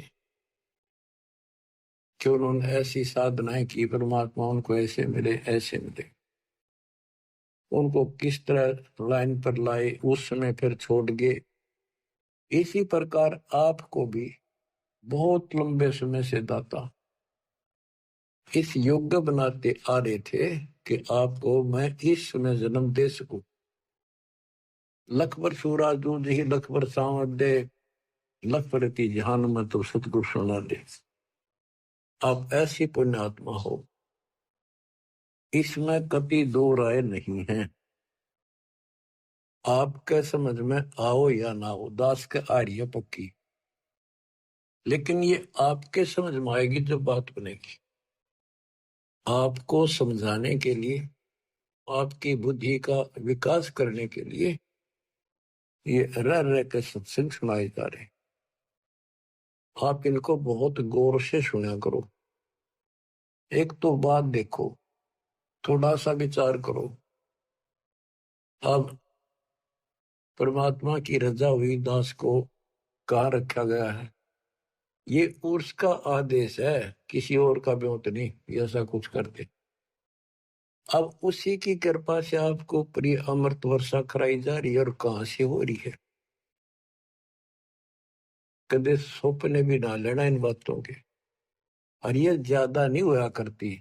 कि उन्होंने ऐसी साधनाएं की, परमात्मा उनको ऐसे मिले ऐसे मिले, उनको किस तरह लाइन पर लाए, उस समय फिर छोड़ गए। इसी प्रकार आपको भी बहुत लंबे समय से दाता इस योग्य बनाते आ रहे थे कि आपको मैं इस समय जन्म दे सकूं। लख वर्ष सूराजू जी लख वर्ष सांवत दे, लख प्रति जहान में तो सतगुरु सुना दे। आप ऐसी पुण्यात्मा हो, इसमें कभी दो राय नहीं है। आपके समझ में आओ या ना हो, दास के आ रही है पक्की, लेकिन ये आपके समझ में आएगी जब बात बनेगी। आपको समझाने के लिए, आपकी बुद्धि का विकास करने के लिए ये रह रह के सत्संग सुनाए जा रहे। आप इनको बहुत गौर से सुना करो। एक तो बात देखो, थोड़ा सा विचार करो। अब परमात्मा की रजा हुई दास को कहाँ रखा गया है? ये उसका आदेश है, किसी और का ब्योत नहीं ऐसा कुछ करते। अब उसी की कृपा से आपको प्रिय अमृत वर्षा कराई जा रही है, और कहां से हो रही है? कदे सपने भी ना लेना इन बातों के। और ये ज्यादा नहीं हुआ करती।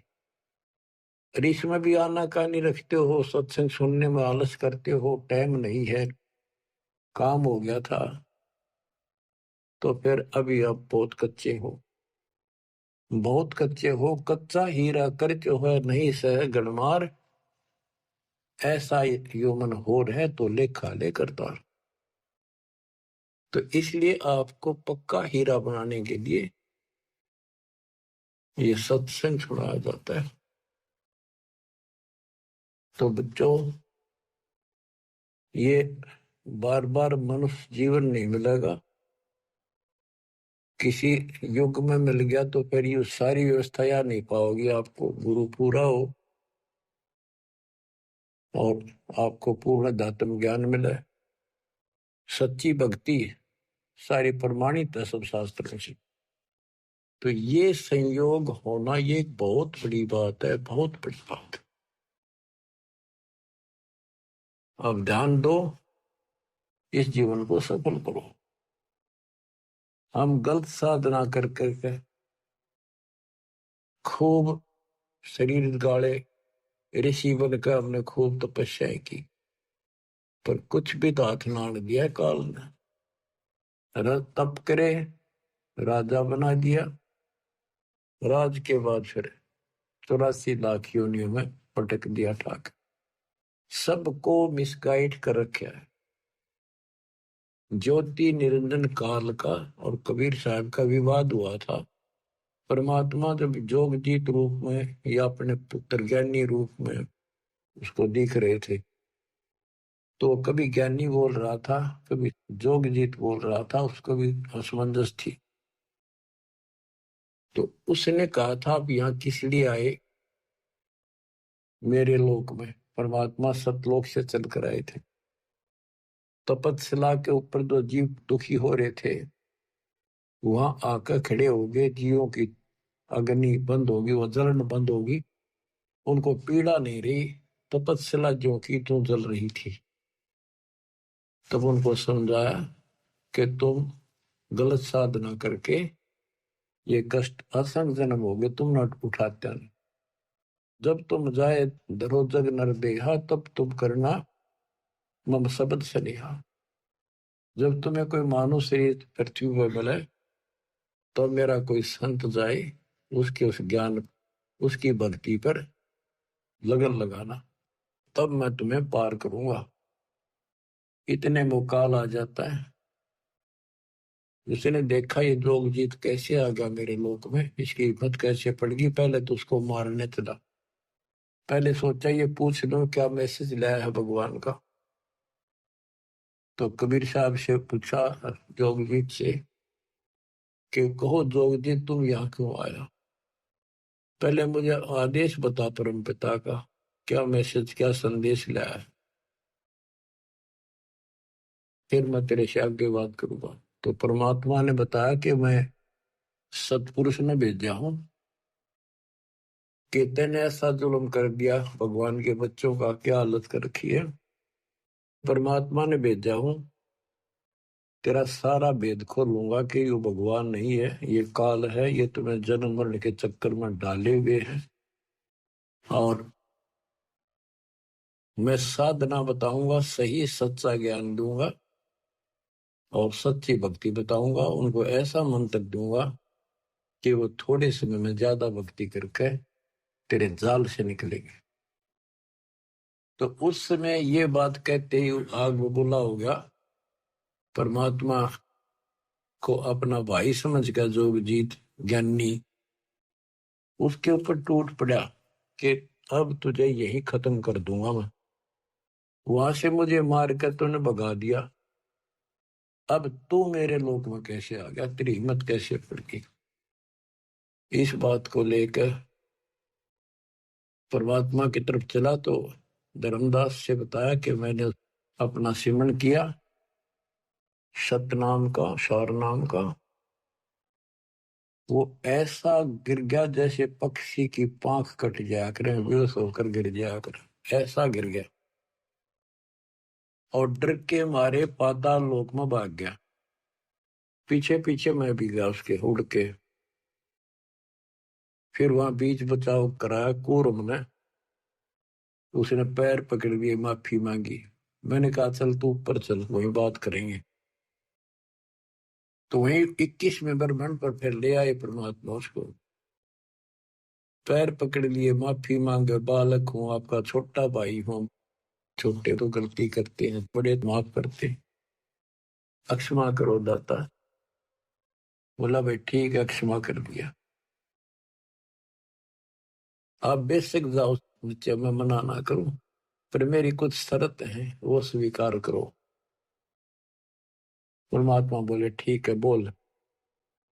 और इसमें भी आना कानी रखते हो, सत्संग सुनने में आलस करते हो, टाइम नहीं है, काम हो गया था, तो फिर अभी आप बहुत कच्चे हो, बहुत कच्चे हो। कच्चा हीरा करते हो नहीं सह गणमार, ऐसा ह्यूमन हो रहे तो लेखा ले करता। तो इसलिए आपको पक्का हीरा बनाने के लिए ये सत्संग सुनाया जाता है। तो बच्चों, ये बार बार मनुष्य जीवन नहीं मिलेगा। किसी युग में मिल गया तो फिर ये सारी व्यवस्था यार नहीं पाओगी। आपको गुरु पूरा हो और आपको पूर्ण दातम ज्ञान मिले, सच्ची भक्ति सारी प्रमाणित है सब शास्त्रों से। तो ये संयोग होना ये एक बहुत बड़ी बात है, बहुत बड़ी बात है। अब ध्यान दो, इस जीवन को सफल करो। हम गलत साधना कर करके खूब शरीर गाड़े, ऋषि बनकर हमने खूब तपस्याएं की, पर कुछ भी तो हाथ ना दिया काल ने। तप करे, राजा बना दिया, राज के बाद फिर 84 लाख योनियों में पटक दिया ठाक। सबको मिसगाइड कर रखा है। ज्योति निरंजन काल का और कबीर साहब का विवाद हुआ था। परमात्मा जब जोगजीत रूप में या अपने पुत्र ज्ञानी रूप में उसको दिख रहे थे, तो कभी ज्ञानी बोल रहा था, कभी जोगजीत बोल रहा था, उसको भी असमंजस थी। तो उसने कहा था आप यहाँ किस लिए आए मेरे लोक में? परमात्मा सतलोक से चल कर आए थे। तपतशिला के ऊपर जो जीव दुखी हो रहे थे, वहां आकर खड़े हो गए। जीवों की अग्नि बंद होगी, वो जलन बंद होगी, उनको पीड़ा नहीं रही। तपतशिला जो की तो जल रही थी। तब उनको समझाया कि तुम गलत साधना करके ये कष्ट असंग जन्म हो गए, तुम न उठाते नहीं। जब तुम जाए दरो जग नर देहा, तब तुम करना मम शब्द सनेहा। जब तुम्हें कोई मानव शरीर पृथ्वी पर मिले, तो मेरा कोई संत जाए, उसके उस ज्ञान, उसकी भक्ति पर लगन लगाना, तब मैं तुम्हें पार करूंगा। इतने में काल आ जाता है। जिसने देखा ये जोग जीत कैसे आ गया मेरे लोक में, इसकी हिम्मत कैसे पड़ गई, पहले तो उसको मारने चला। पहले सोचा ये पूछ लो क्या मैसेज लाया है भगवान का। तो कबीर साहब से पूछा जोगजीत से कि कहो जोगजीत तुम यहाँ क्यों आया, पहले मुझे आदेश बता परम पिता का, क्या मैसेज क्या संदेश लाया है, फिर मैं तेरे से आगे बात करूंगा। तो परमात्मा ने बताया कि मैं सतपुरुष ने भेजा हूं कि तेने ऐसा जुल्म कर दिया, भगवान के बच्चों का क्या हालत कर रखी है। परमात्मा ने भेजा हूं, तेरा सारा भेद खोलूंगा कि ये भगवान नहीं है, ये काल है, ये तुम्हें जन्म मरण के चक्कर में डाले हुए है। और मैं साधना बताऊंगा, सही सच्चा ज्ञान दूंगा और सच्ची भक्ति बताऊंगा। उनको ऐसा मंत्र दूंगा कि वो थोड़े समय में ज्यादा भक्ति करके तेरे जाल से निकलेंगे। तो उस समय ये बात कहते ही आग बबूला हो गया। परमात्मा को अपना भाई समझ कर जोगजीत ज्ञानी उसके ऊपर टूट पड़ा कि अब तुझे यही खत्म कर दूंगा मैं। वहां से मुझे मार कर तूने भगा दिया, अब तू मेरे लोक में कैसे आ गया, तेरी हिम्मत कैसे पड़ गई। इस बात को लेकर परमात्मा की तरफ चला तो धर्मदास से बताया कि मैंने अपना सिमरण किया सतनाम का, सार नाम का। वो ऐसा गिर गया जैसे पक्षी की पांख कट जाया करे, बेहोश होकर गिर जाया करे, ऐसा गिर गया। और डर के मारे पाताल लोक में भाग गया। पीछे पीछे मैं भी गया उसके उड़ के। फिर वहां बीच बचाव कराया कूर्म ने, उसने पैर पकड़ लिए, माफी मांगी। मैंने कहा चल तू ऊपर चल, वही बात करेंगे। तो वही 21वें ब्रह्मांड पर फिर ले आए परमात्मा उसको, पैर पकड़ लिए, माफी मांगे, बालक हूं, आपका छोटा भाई हूं, छोटे तो गलती करते हैं, बड़े माफ करते, अक्षमा करो दाता। बोला भाई ठीक है, क्षमा कर दिया, आप बेशक जाओ नीचे, मैं मना ना करूं, पर मेरी कुछ शर्त है वो स्वीकार करो। परमात्मा बोले ठीक है बोल।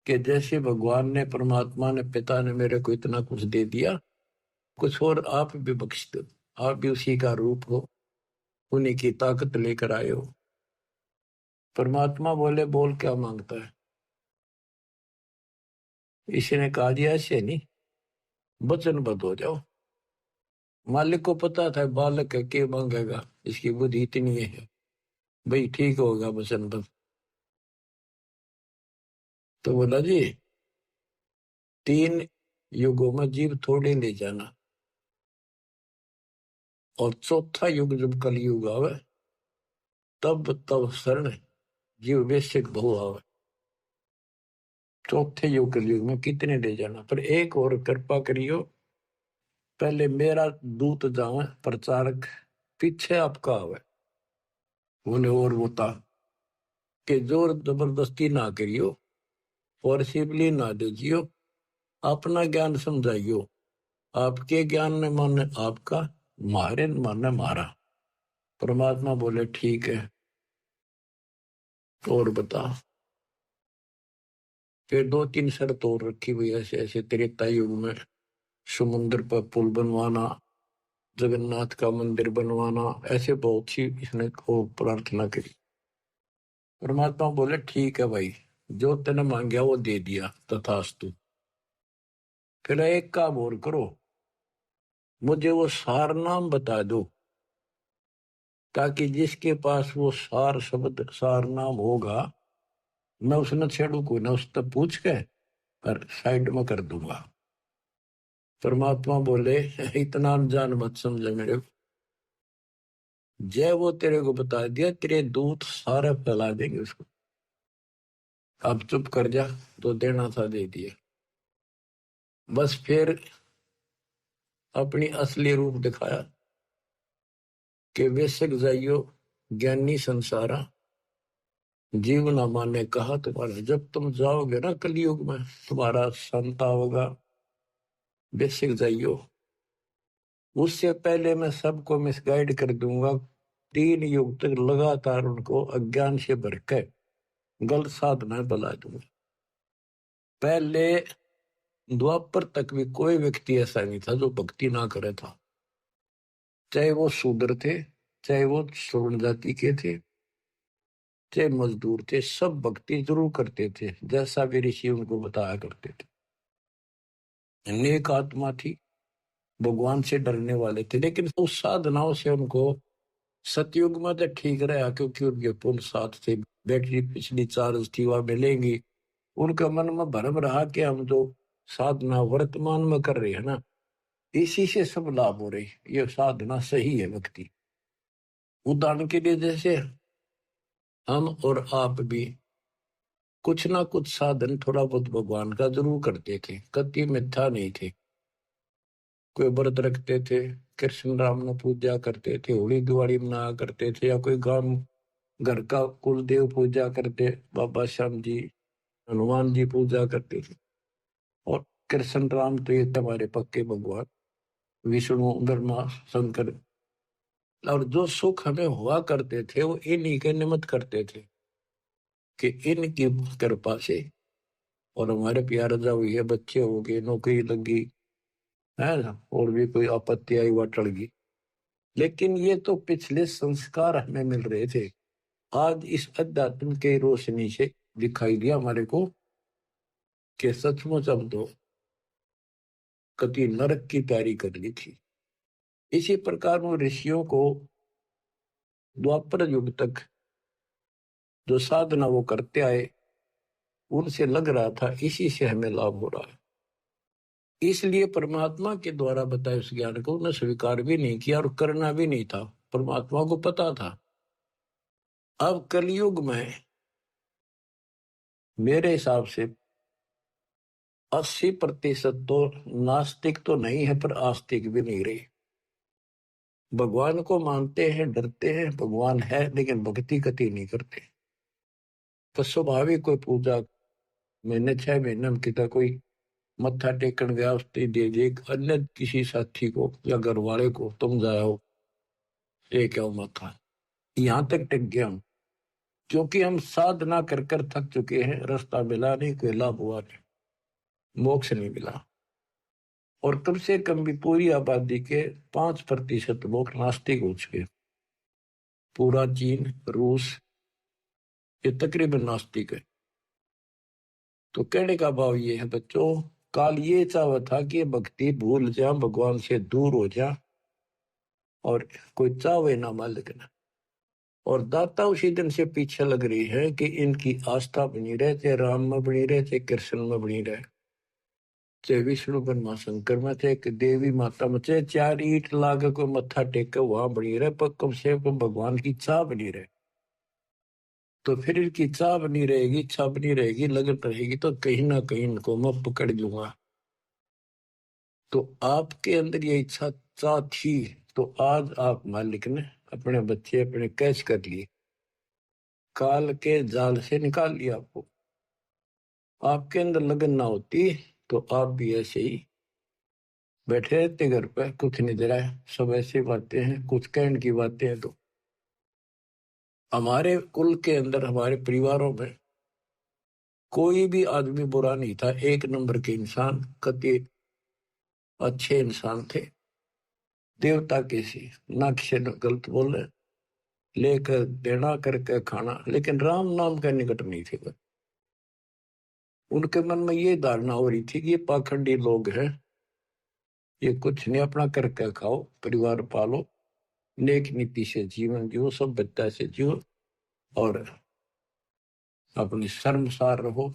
कि जैसे भगवान ने, परमात्मा ने, पिता ने मेरे को इतना कुछ दे दिया, कुछ और आप भी बख्श दो, आप भी उसी का रूप हो, उन्हीं की ताकत लेकर आए हो। परमात्मा बोले बोल क्या मांगता है। इसी ने कहा दिया ऐसे नहीं, वचनबद्ध हो जाओ। मालिक को पता था बालक है, के मांगेगा, इसकी बुद्धि इतनी है, भाई ठीक होगा वचनबद्ध। तो बोला जी 3 युगों में जीव थोड़े ले जाना, और चौथा युग जब कलयुग आवे, तब तब शरण जीव बेशक बहु आवे। चौथे युग कलयुग में कितने ले जाना, पर एक और कृपा करियो, पहले मेरा दूत जावे प्रचारक, पीछे आपका आवे। बोले और होता कि जोर जबरदस्ती ना करियो, फोर्सिबली ना दीजियो, अपना ज्ञान समझाइयो, आपके ज्ञान ने माने आपका, मारे माने मारा। परमात्मा बोले ठीक है, और बता। फिर 2-3 शर्त और रखी हुई, ऐसे ऐसे त्रेता युग में समुद्र पर पुल बनवाना, जगन्नाथ का मंदिर बनवाना, ऐसे बहुत सी इसने को प्रार्थना करी। परमात्मा बोले ठीक है भाई, जो तेने मांगा वो दे दिया, तथास्तु। फिर एक काम और करो, मुझे वो सार नाम बता दो, ताकि जिसके पास वो सार शब्द सार नाम होगा, मैं उसने छेड़ू को ना, उससे पूछ के और साइड में कर दूंगा। परमात्मा बोले इतना अनजान मत समझ मेरे को, जय वो तेरे को बता दिया तेरे दूत सारे फैला देंगे उसको, अब चुप कर जा, तो देना था दे दिया। बस फिर अपनी असली रूप दिखाया कि बेशक जाइयो ज्ञानी संसारा, जीव न माने कहा तुम्हारा। जब तुम जाओगे ना कलयुग में, तुम्हारा संता होगा, बेशक जाइयो। उससे पहले मैं सबको मिसगाइड कर दूंगा, 3 युग तक लगातार उनको अज्ञान से भर के गलत साधना बना दूंगा। पहले द्वापर तक भी कोई व्यक्ति ऐसा नहीं था जो भक्ति ना करे था, चाहे वो शूद्र थे, चाहे वो श्रवण जाति के थे, चाहे मजदूर थे, सब भक्ति जरूर करते थे, जैसा भी ऋषि उनको बताया करते थे। नेक आत्मा थी, भगवान से डरने वाले थे, लेकिन उस साधनाओं से उनको सतयुग में तो ठीक रहा, क्योंकि उनके पुण्य साथ थे, बैटरी पिछली चार्ज थी वह मिलेंगी। उनके मन में भरम रहा कि हम जो साधना वर्तमान में कर रहे हैं ना, इसी से सब लाभ हो रही, ये साधना सही है भक्ति। उदाहरण के लिए जैसे हम और आप भी कुछ ना कुछ साधन थोड़ा बहुत भगवान का जरूर करते थे, कति मिथ्या नहीं थे। कोई व्रत रखते थे, कृष्ण राम ने पूजा करते थे, होली दिवाली मनाया करते थे, या कोई गांव घर का कुल देव पूजा करते, बाबा श्याम जी, हनुमान जी पूजा करते थे। और कृष्ण राम तो ये हमारे पक्के भगवान, विष्णु ब्रह्मा शंकर। और जो सुख हमें हुआ करते थे वो इन्हीं के निमित्त करते थे कि इनकी कृपा से, और हमारे प्यार रजा हुई है, बच्चे हो गए, नौकरी लगी है ना, और भी कोई आपत्ति आई वह टल गई। लेकिन ये तो पिछले संस्कार हमें मिल रहे थे। आज इस अध्यात्म के रोशनी से दिखाई दिया हमारे को कि सचमुच हम तो कति नरक की तैयारी कर ली थी। इसी प्रकार उन ऋषियों को द्वापर युग तक जो साधना वो करते आए, उनसे लग रहा था इसी से हमें लाभ हो रहा है, इसलिए परमात्मा के द्वारा बताए उस ज्ञान को उन्हें स्वीकार भी नहीं किया और करना भी नहीं था। परमात्मा को पता था अब कलयुग में मेरे हिसाब से 80% तो नास्तिक तो नहीं है, पर आस्तिक भी नहीं रही। भगवान को मानते हैं, डरते हैं, भगवान है, लेकिन भक्ति कति नहीं करते। तो स्वाभाविक कोई पूजा महीने 6 महीने में कितना कोई मत्था टेकन गया, उसने दे दे अन्य किसी साथी को या घर वाले को, तुम जाओ ये क्या मत्था, यहाँ तक टिक गया हम, क्योंकि हम साधना कर कर थक चुके हैं, रास्ता मिला नहीं, कोई लाभ हुआ नहीं, मोक्ष नहीं मिला। और कम से कम भी पूरी आबादी के 5% लोग नास्तिक हो चुके। पूरा चीन, रूस, ये तकरीबन नास्तिक है। तो कहने का भाव ये है बच्चों, काल ये चाहता था कि भक्ति भूल जा, भगवान से दूर हो जा, और कोई चावे ना मालिक ना। और दाता उसी दिन से पीछे लग रही है कि इनकी आस्था बनी रहे, चाहे राम में बनी रहे, चाहे कृष्ण में बनी रहे, चाहे विष्णु ब्रह्मा शंकर में, चाहे देवी माता में, चाहे 4 ईंट लागे को मत्था टेक के वहां बनी रहे, पर कम से कम भगवान की चाह बनी रहे। तो फिर इनकी चाह बनी रहेगी, इच्छा बनी रहेगी, लगन रहेगी, तो कहीं ना कहीं इनको मैं पकड़ लूंगा। तो आपके अंदर ये इच्छा चाह थी, तो आज आप मालिक ने अपने बच्चे अपने कैच कर लिए, काल के जाल से निकाल लिया आपको। आपके अंदर लगन ना होती तो आप भी ऐसे ही बैठे रहते घर पे, कुछ नहीं दे रहा है, सब ऐसी बातें हैं, कुछ कहने की बातें हैं। तो हमारे कुल के अंदर, हमारे परिवारों में कोई भी आदमी बुरा नहीं था, 1 नंबर के इंसान, कति अच्छे इंसान थे, देवता के सी, ना किसी ने गलत बोले, लेकर देना करके खाना, लेकिन राम नाम का निकट नहीं थे। उनके मन में ये धारणा हो रही थी कि ये पाखंडी लोग हैं, ये कुछ नहीं, अपना करके खाओ, परिवार पालो, नेक नीति से जीवन जियो, सभ्यता से जियो, और अपनी शर्मसार रहो,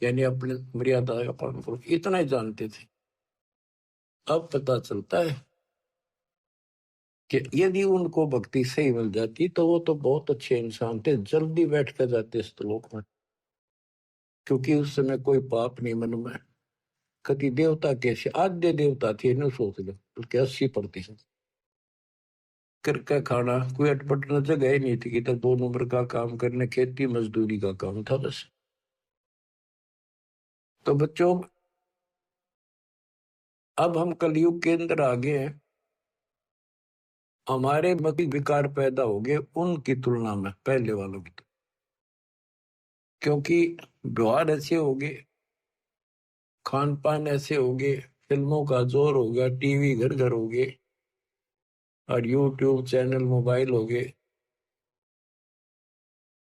यानी अपने मर्यादा का पालन करो, इतना ही जानते थे। अब पता चलता है कि यदि उनको भक्ति सही मिल जाती तो वो तो बहुत अच्छे इंसान थे, जल्दी बैठ कर जाते श्लोक में, क्योंकि उस समय कोई पाप नहीं मन में। कति देवता कैसे आद्य देवता थे, न सोच लो, बल्कि 80%। करके खाना कोई अटपट न जगह ही नहीं थी कि तो 2 नंबर का काम करने, खेती मजदूरी का काम था बस। तो बच्चों, अब हम कलयुग के अंदर आ गए हैं। हमारे मकी विकार पैदा हो गए उनकी तुलना में, पहले वालों की, क्योंकि व्यवहार ऐसे हो गए, खान पान ऐसे हो गए, फिल्मों का जोर हो गया, टीवी घर घर हो गए, और यूट्यूब चैनल मोबाइल हो गए।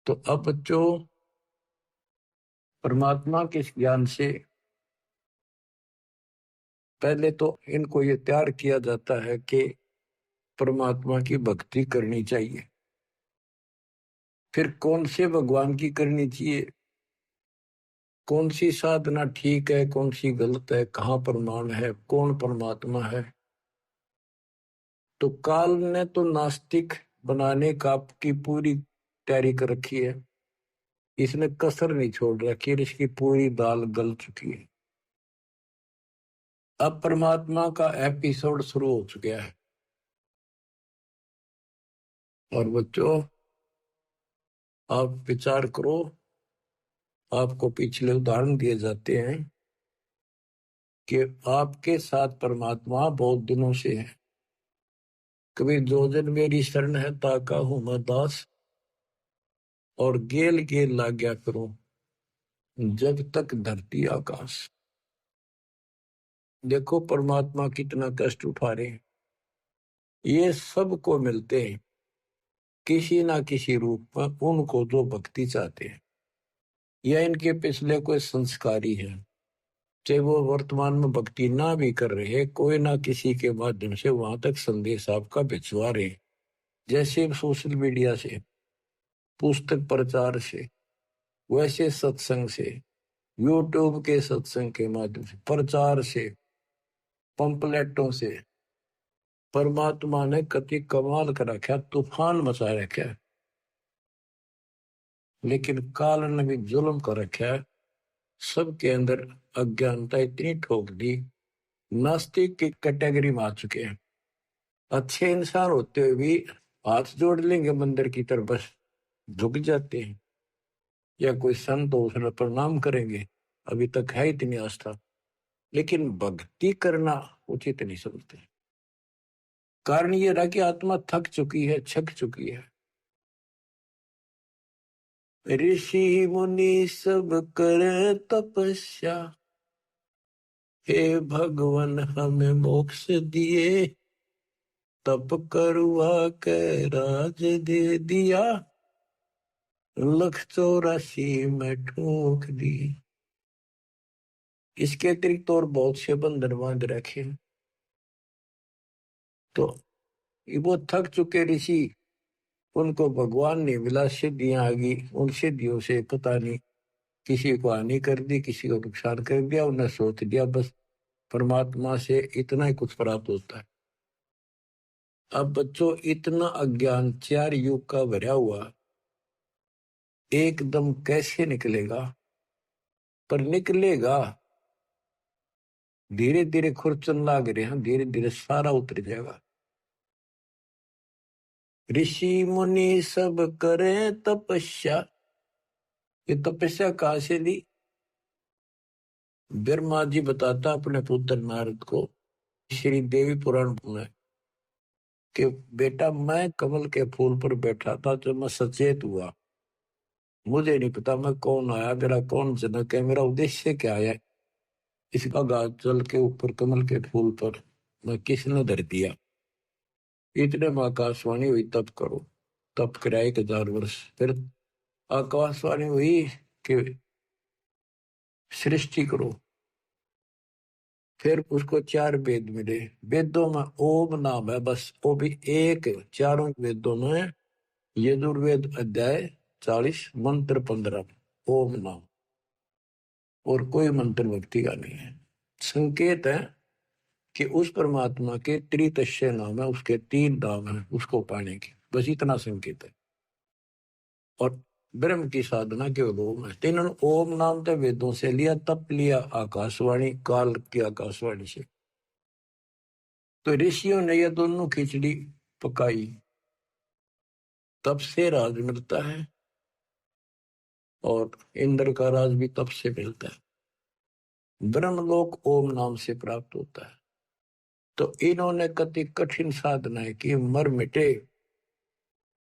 तो अब बच्चों, परमात्मा के ज्ञान से पहले तो इनको ये तैयार किया जाता है कि परमात्मा की भक्ति करनी चाहिए। फिर कौन से भगवान की करनी चाहिए, कौन सी साधना ठीक है, कौन सी गलत है, कहाँ प्रमाण है, कौन परमात्मा है। तो काल ने तो नास्तिक बनाने का की पूरी तैयारी कर रखी है, इसने कसर नहीं छोड़ रखी है, इसकी पूरी दाल गल चुकी है। अब परमात्मा का एपिसोड शुरू हो चुका है। और बच्चों, आप विचार करो, आपको पिछले उदाहरण दिए जाते हैं कि आपके साथ परमात्मा बहुत दिनों से है। कभी जो जन मेरी शरण है ताका हूं मैं दास, और गेल गेल लाग्या करो जब तक धरती आकाश। देखो परमात्मा कितना कष्ट उठा रहे हैं। ये सबको मिलते हैं किसी ना किसी रूप में, उनको जो भक्ति चाहते हैं या इनके पिछले कोई संस्कारी है, चाहे वो वर्तमान में भक्ति ना भी कर रहे, कोई ना किसी के माध्यम से वहां तक संदेश आपका भिजवा रहे, जैसे सोशल मीडिया से, पुस्तक प्रचार से, वैसे सत्संग से, यूट्यूब के सत्संग के माध्यम से, प्रचार से, पंपलेटों से। परमात्मा ने कति कमाल कर रखा, तूफान मचा रखा है, लेकिन काल ने भी जुल्म कर रखा है। सबके अंदर अज्ञानता इतनी ठोक दी, नास्तिक की कैटेगरी में आ चुके हैं। अच्छे इंसान होते हुए भी हाथ जोड़ लेंगे मंदिर की तरफ, बस झुक जाते हैं, या कोई संत हो उसने प्रणाम करेंगे, अभी तक है इतनी आस्था, लेकिन भक्ति करना उचित नहीं समझते। कारण ये रहा कि आत्मा थक चुकी है, छक चुकी है। ऋषि मुनि सब करे तपस्या, हे भगवान हमें मोक्ष दिए, तप करवा के राज दे दिया, 184 में ठोक दी। इसके अतिरिक्त और बहुत से बंधन बांध रखे। तो वो थक चुके ऋषि, उनको भगवान ने मिला, सिद्धियां आ गई, उन सिद्धियों से पता नहीं किसी को हानि कर दी, किसी को नुकसान कर दिया, उन्हें सोच दिया बस परमात्मा से इतना ही कुछ प्राप्त होता है। अब बच्चों, इतना अज्ञान 4 युग का भरा हुआ एकदम कैसे निकलेगा? पर निकलेगा, धीरे धीरे खुरचन लाग रहे हैं, धीरे धीरे सारा उतर जाएगा। ऋषि मुनि सब करें तपस्या, ये तपस्या कहां से ली? ब्रह्मा जी बताता अपने पुत्र नारद को श्री देवी पुराण में कि बेटा, मैं कमल के फूल पर बैठा था जब मैं सचेत हुआ, मुझे नहीं पता मैं कौन आया, मेरा कौन जनक है, मेरा उद्देश्य क्या है, इसका गाज जल के ऊपर कमल के फूल पर मैं किसने धर दिया। इतने में आकाशवाणी हुई, तप करो। तप करा 1000 वर्ष, फिर आकाशवाणी हुई कि सृष्टि करो। फिर उसको 4 वेद मिले, वेदों में ओम नाम है बस, वो भी एक, चारों वेदों में यजुर्वेद अध्याय 40 मंत्र 15, ओम नाम। और कोई मंत्र भक्ति का नहीं है। संकेत है कि उस परमात्मा के त्रितस्य नाम है, उसके 3 नाम है उसको पाने की, बस इतना संकेत है। और ब्रह्म की साधना केवल ओम है। तो इन्होंने ओम नाम तो वेदों से लिया, तप लिया आकाशवाणी, काल की आकाशवाणी से। तो ऋषियों ने ये दोनों खिचड़ी पकाई, तप से राज मिलता है, और इंद्र का राज भी तप से मिलता है। ब्रह्मलोक ओम नाम से प्राप्त होता है। तो इन्होंने कति कठिन साधनाएं की, मर मिटे।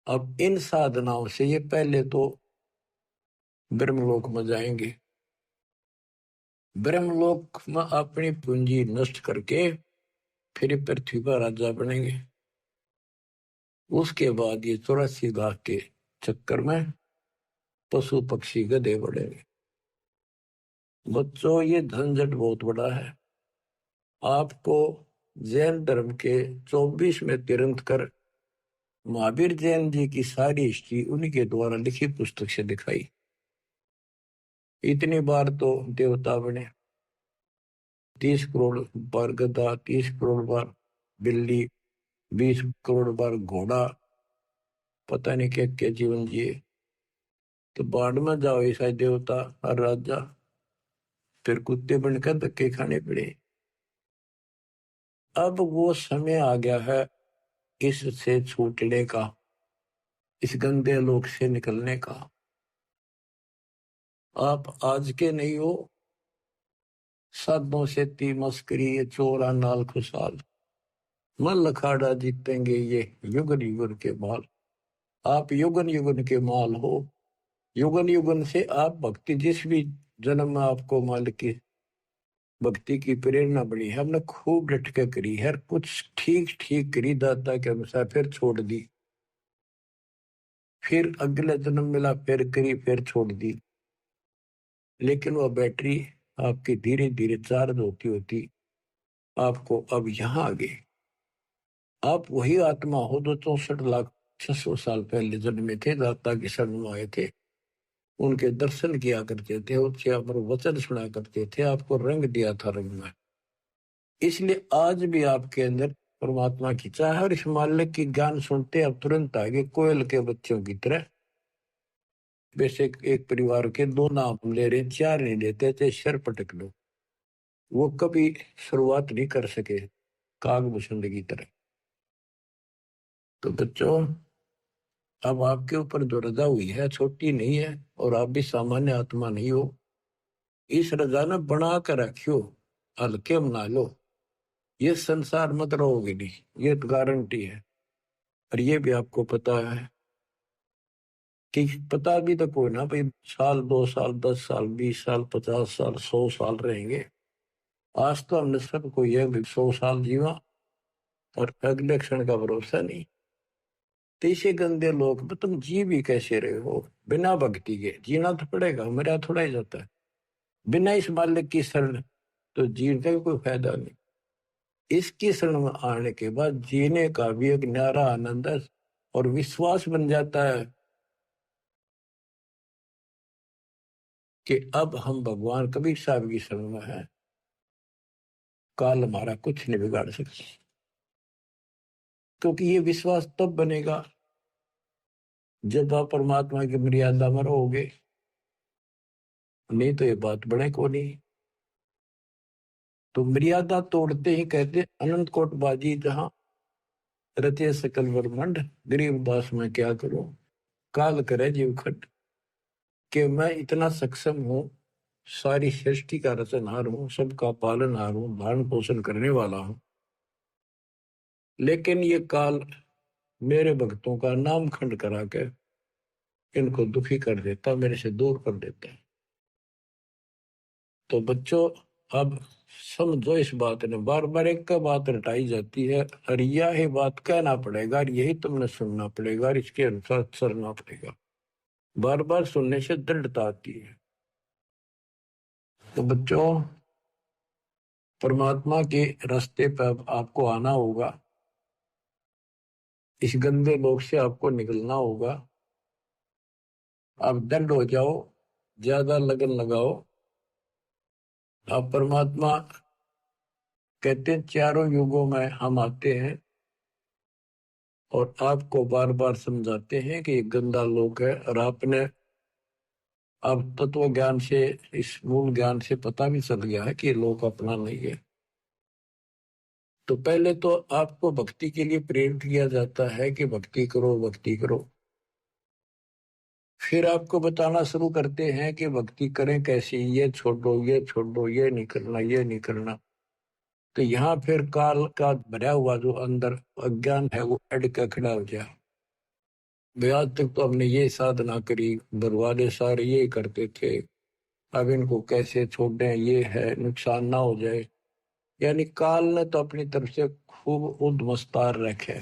अब इन साधनाओं से ये पहले तो ब्रह्मलोक में जाएंगे, ब्रह्मलोक में अपनी पूंजी नष्ट करके फिर पृथ्वी पर राजा बनेंगे। उसके बाद ये 84 लाख के चक्कर में पशु पक्षी गधे बढ़ेंगे। बच्चों, ये झंझट बहुत बड़ा है। आपको जैन धर्म के 24वें तीर्थंकर महावीर जैन जी की सारी हिस्ट्री उन्हीं के द्वारा लिखी पुस्तक से दिखाई। इतनी बार तो देवता बने, 30 करोड़ बार गधा, 30 करोड़ बार बिल्ली, 20 करोड़ बार घोड़ा, पता नहीं क्या क्या जीवन जिए। तो बाढ़ में जाओ ऐसा देवता और राजा, फिर कुत्ते बनकर धक्के खाने पड़े। अब वो समय आ गया है इससे छूटने का, इस गंदे लोक से निकलने का। आप आज के नहीं हो, साधों से ती मस्करी, ये चोरा नाल खुशहाल, मन लखाड़ा जीतेंगे ये युगन युगन के माल। आप युगन युगन के माल हो। युगन युगन से आप भक्ति, जिस भी जन्म में आपको मालिक की भक्ति की प्रेरणा बड़ी है, हमने खूब डट के करी है, कुछ ठीक ठीक करी दाता के अनुसार, फिर छोड़ दी, फिर अगले जन्म मिला, फिर करी, फिर छोड़ दी। लेकिन वह बैटरी आपकी धीरे धीरे चार्ज होती होती आपको अब यहाँ आ गई। आप वही आत्मा हो जो 64,600 साल पहले जन्मे थे, दाता के शरण में आए थे, उनके दर्शन किया करते थे, उनसे अमर वचन सुना करते थे, आपको रंग दिया था रंग में। इसलिए आज भी आपके अंदर परमात्मा की चाह, और इस मालिक की ज्ञान सुनते अब तुरंत आगे कोयल के बच्चों की तरह। वैसे एक परिवार के 2 नाम ले रहे, 4 नहीं लेते थे, सर पटक लो। वो कभी शुरुआत नहीं कर सके कागभूषण की तरह। तो बच्चों, अब आपके ऊपर जो रजा हुई है छोटी नहीं है, और आप भी सामान्य आत्मा नहीं हो। इस रजा ने बना कर रखियो, हल्के मना लो। ये संसार मत रहोगे नहीं, ये तो गारंटी है। और ये भी आपको पता है कि पता भी तो कोई ना भाई, साल 2 साल 10 साल 20 साल 50 साल 100 साल रहेंगे। आज तो हमने सबको यह 100 साल जीवा, और अगले क्षण का भरोसा नहीं। तो इसे गंदे लोग, तुम जी भी कैसे रहे हो बिना भक्ति के? जीना तो पड़ेगा, मेरा थोड़ा ही जाता है बिना इस मालिक की शरण, तो जीने का कोई फायदा नहीं। इसकी शरण में आने के बाद जीने का भी एक न्यारा आनंद है, और विश्वास बन जाता है कि अब हम भगवान कबीर साहब की शरण में है, काल हमारा कुछ नहीं बिगाड़ सकता। क्योंकि ये विश्वास तब बनेगा जब आप परमात्मा की मर्यादा में रहोगे, नहीं तो ये बात बने को नहीं। तो मर्यादा तोड़ते ही कहते अनंत कोट बाजी जहां रचे सकल ब्रह्मांड, गरीब दास में क्या करूं, काल करे जीव खट। कि मैं इतना सक्षम हूं, सारी सृष्टि का रचनहार हूं, सबका पालनहार हूं, धारण पोषण करने वाला हूं, लेकिन ये काल मेरे भक्तों का नाम खंड करा के इनको दुखी कर देता, मेरे से दूर कर देता है। तो बच्चों, अब समझो इस बात ने, बार बार एक का बात रटाई जाती है, और यही बात कहना पड़ेगा, और यही तुमने सुनना पड़ेगा, और इसके अनुसार चलना पड़ेगा। बार बार सुनने से दृढ़ता आती है। तो बच्चों, परमात्मा के रास्ते पर अब आपको आना होगा, इस गंदे लोक से आपको निकलना होगा। अब दंड हो जाओ, ज्यादा लगन लगाओ, अब परमात्मा कहते हैं चारों युगों में हम आते हैं और आपको बार बार समझाते हैं कि ये गंदा लोक है, और आपने अब तत्व ज्ञान से, इस मूल ज्ञान से पता भी चल गया है कि ये लोक अपना नहीं है। तो पहले तो आपको भक्ति के लिए प्रेरित किया जाता है कि भक्ति करो, भक्ति करो। फिर आपको बताना शुरू करते हैं कि भक्ति करें कैसी, ये छोड़ो, ये छोड़ो, ये नहीं करना, ये नहीं करना। तो यहाँ फिर काल का भरा हुआ जो अंदर अज्ञान है वो अड़ के खड़ा हो जाए। वे आज तक तो हमने ये साधना करी, बरवाले सारे ये करते थे, अब इनको कैसे छोड़ दें, ये है नुकसान ना हो जाए। यानी काल ने तो अपनी तरफ से खूब उद्मस्तार रखे,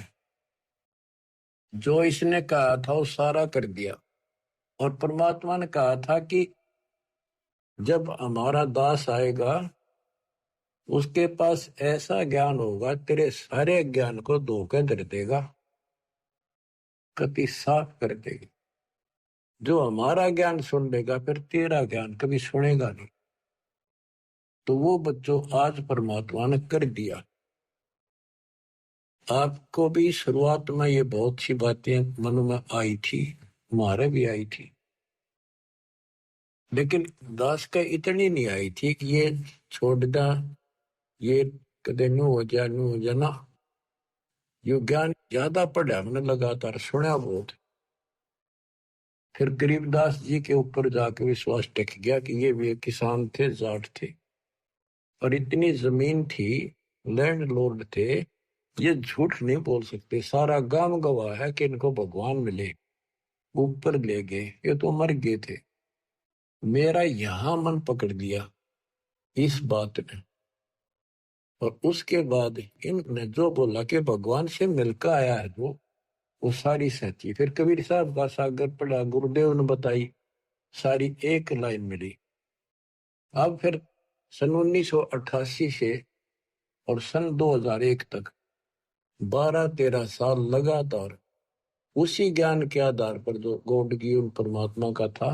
जो इसने कहा था वो सारा कर दिया। और परमात्मा ने कहा था कि जब हमारा दास आएगा उसके पास ऐसा ज्ञान होगा तेरे सारे ज्ञान को धोखे धर देगा, कति साफ कर देगी। जो हमारा ज्ञान सुन लेगा फिर तेरा ज्ञान कभी सुनेगा नहीं। तो वो बच्चों आज परमात्मा ने कर दिया। आपको भी शुरुआत में ये बहुत सी बातें मन में आई थी, हमारे भी आई थी, लेकिन दास का इतनी नहीं आई थी कि ये छोड़ना, ये कदे न्यू हो जाए, न्यू हो जाए ना। ये ज्ञान ज्यादा पढ़ा हमने, लगातार सुना बहुत। फिर गरीबदास जी के ऊपर जाके विश्वास टिक गया कि ये भी एक किसान थे, जाट थे, और इतनी जमीन थी, लैंड लॉर्ड थे, ये झूठ नहीं बोल सकते। सारा गांव गवाह है कि इनको भगवान मिले, ऊपर ले गए, ये तो मर गए थे। मेरा यहां मन पकड़ दिया इस बात ने। और उसके बाद इनने जो बोला कि भगवान से मिलकर आया है जो, वो सारी सच्ची। फिर कबीर साहब का सागर पढ़ा, गुरुदेव ने बताई, सारी एक लाइन मिली। अब फिर सन 1988 से और सन 2001 तक 12-13 साल लगातार उसी ज्ञान के आधार पर जो गॉड गिवन परमात्मा का था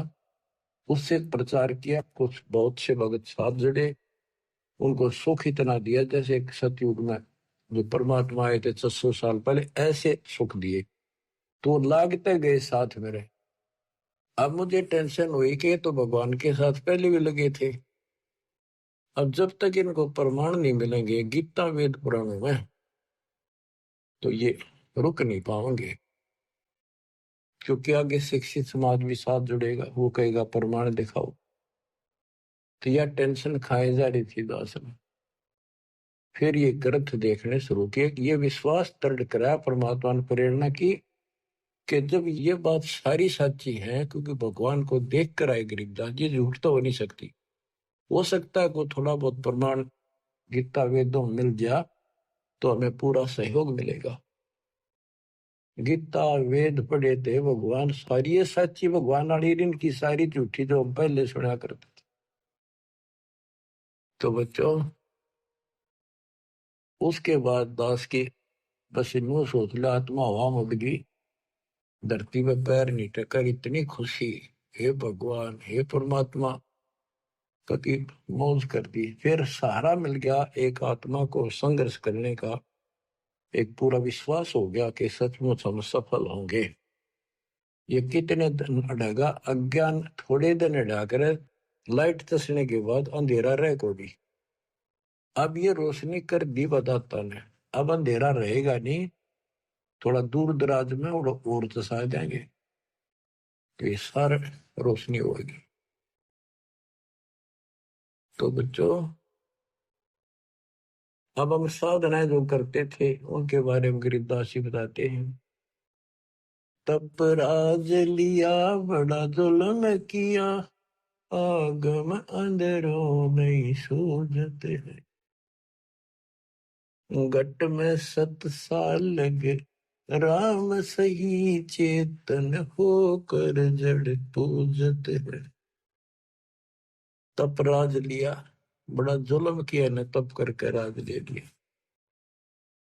उससे प्रचार किया। कुछ बहुत से भगत साथ जुड़े, उनको सुख इतना दिया जैसे एक सतयुग में जो परमात्मा आए थे 600 साल पहले, ऐसे सुख दिए। तो लागते गए साथ मेरे। अब मुझे टेंशन हुई कि ये तो भगवान के साथ पहले भी लगे थे, अब जब तक इनको प्रमाण नहीं मिलेंगे गीता वेद पुराणों में तो ये रुक नहीं पाएंगे। क्योंकि आगे शिक्षित समाज भी साथ जुड़ेगा, वो कहेगा प्रमाण दिखाओ। तो यह टेंशन खाए जा रही थी दास में। फिर ये ग्रंथ देखने शुरू किए कि ये विश्वास दृढ़ कराया परमात्मा ने प्रेरणा की कि जब ये बात सारी सच्ची है, क्योंकि भगवान को देख कर आए गरीबदास जी, झूठ तो हो नहीं सकती। हो सकता है को थोड़ा बहुत प्रमाण गीता वेदों में मिल गया तो हमें पूरा सहयोग मिलेगा। गीता वेद पढ़े थे, भगवान सारी ये सच्ची भगवान वाली, इनकी सारी झूठी जो हम पहले सुना करते थे। तो बच्चों उसके बाद दास की बस यूं सोच लो, आत्मा हवा में उड़ गई, धरती में पैर नहीं टेकर, इतनी खुशी, हे भगवान, हे परमात्मा, कभी मौज कर दी। फिर सहारा मिल गया एक आत्मा को संघर्ष करने का, एक पूरा विश्वास हो गया कि सचमुच हम सफल होंगे। ये कितने दिन अड़ेगा अज्ञान, थोड़े दिन अड़ा कर लाइट चसने के बाद अंधेरा रह को भी। अब ये रोशनी कर दी बताता ने, अब अंधेरा रहेगा नहीं, थोड़ा दूर दराज में और चसा जाएंगे तो ये सारा रोशनी होगी। तो बच्चों अब हम साधनाएं जो करते थे उनके बारे में गरीबदास जी बताते हैं। तप राज लिया बड़ा जुल्म किया, आगम अंधेरों नहीं सूझते हैं, घट में 7 साल लगे, राम सही चेतन होकर जड़ पूजते हैं। तप राज लिया, बड़ा जुल्म किया ने, तप करके राज ले लिया।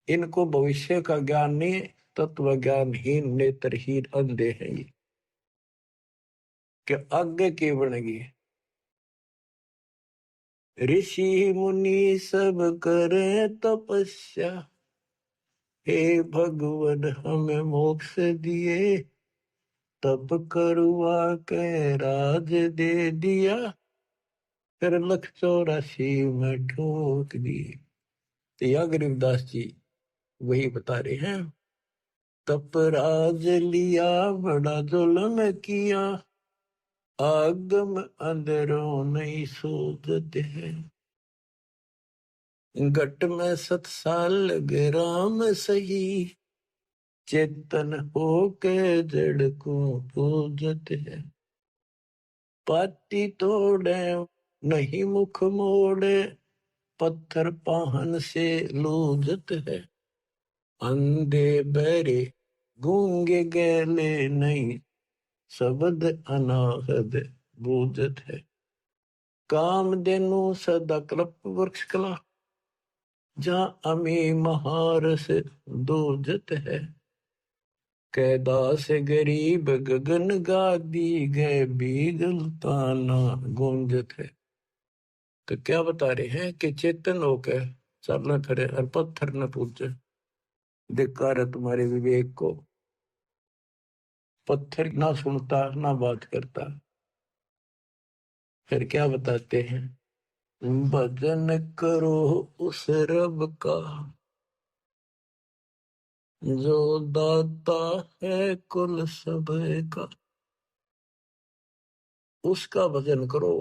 इनको भविष्य का ज्ञान नहीं, तत्व ज्ञानहीन नेत्रहीन अंधे हैं ये, कि आगे की बनेगी। ऋषि मुनि सब करे तपस्या, हे भगवान हमें मोक्ष दिए, तप करुआ के राज दे दिया, फिर 184 में ठोक दिए। तो या गरीबदास जी वही बता रहे हैं, तप राज लिया बड़ा जुल्म किया, आगम अंदरों नहीं सूझते हैं, घट में 7 साल लगे राम सही, चेतन होके जड़ को पूजते हैं, पाती तोड़े नहीं मुख मोड़े, पत्थर पाहन से लूजत है, अंधे बहरे गूंगे गैले नहीं, शब्द अनाहद बूझत है, काम देनु सदा कल्प वृक्ष कला, जहाँ अमी महार से दूजत है, कैदास गरीब गगन गादी गए बीगल ताना गूंजत है। तो क्या बता रहे हैं कि चेतन होकर चलना करे और पत्थर न पूजे। धिक्कार है तुम्हारे विवेक को, पत्थर ना सुनता ना बात करता। फिर क्या बताते हैं, भजन करो उस रब का जो दाता है कुल सब का, उसका भजन करो।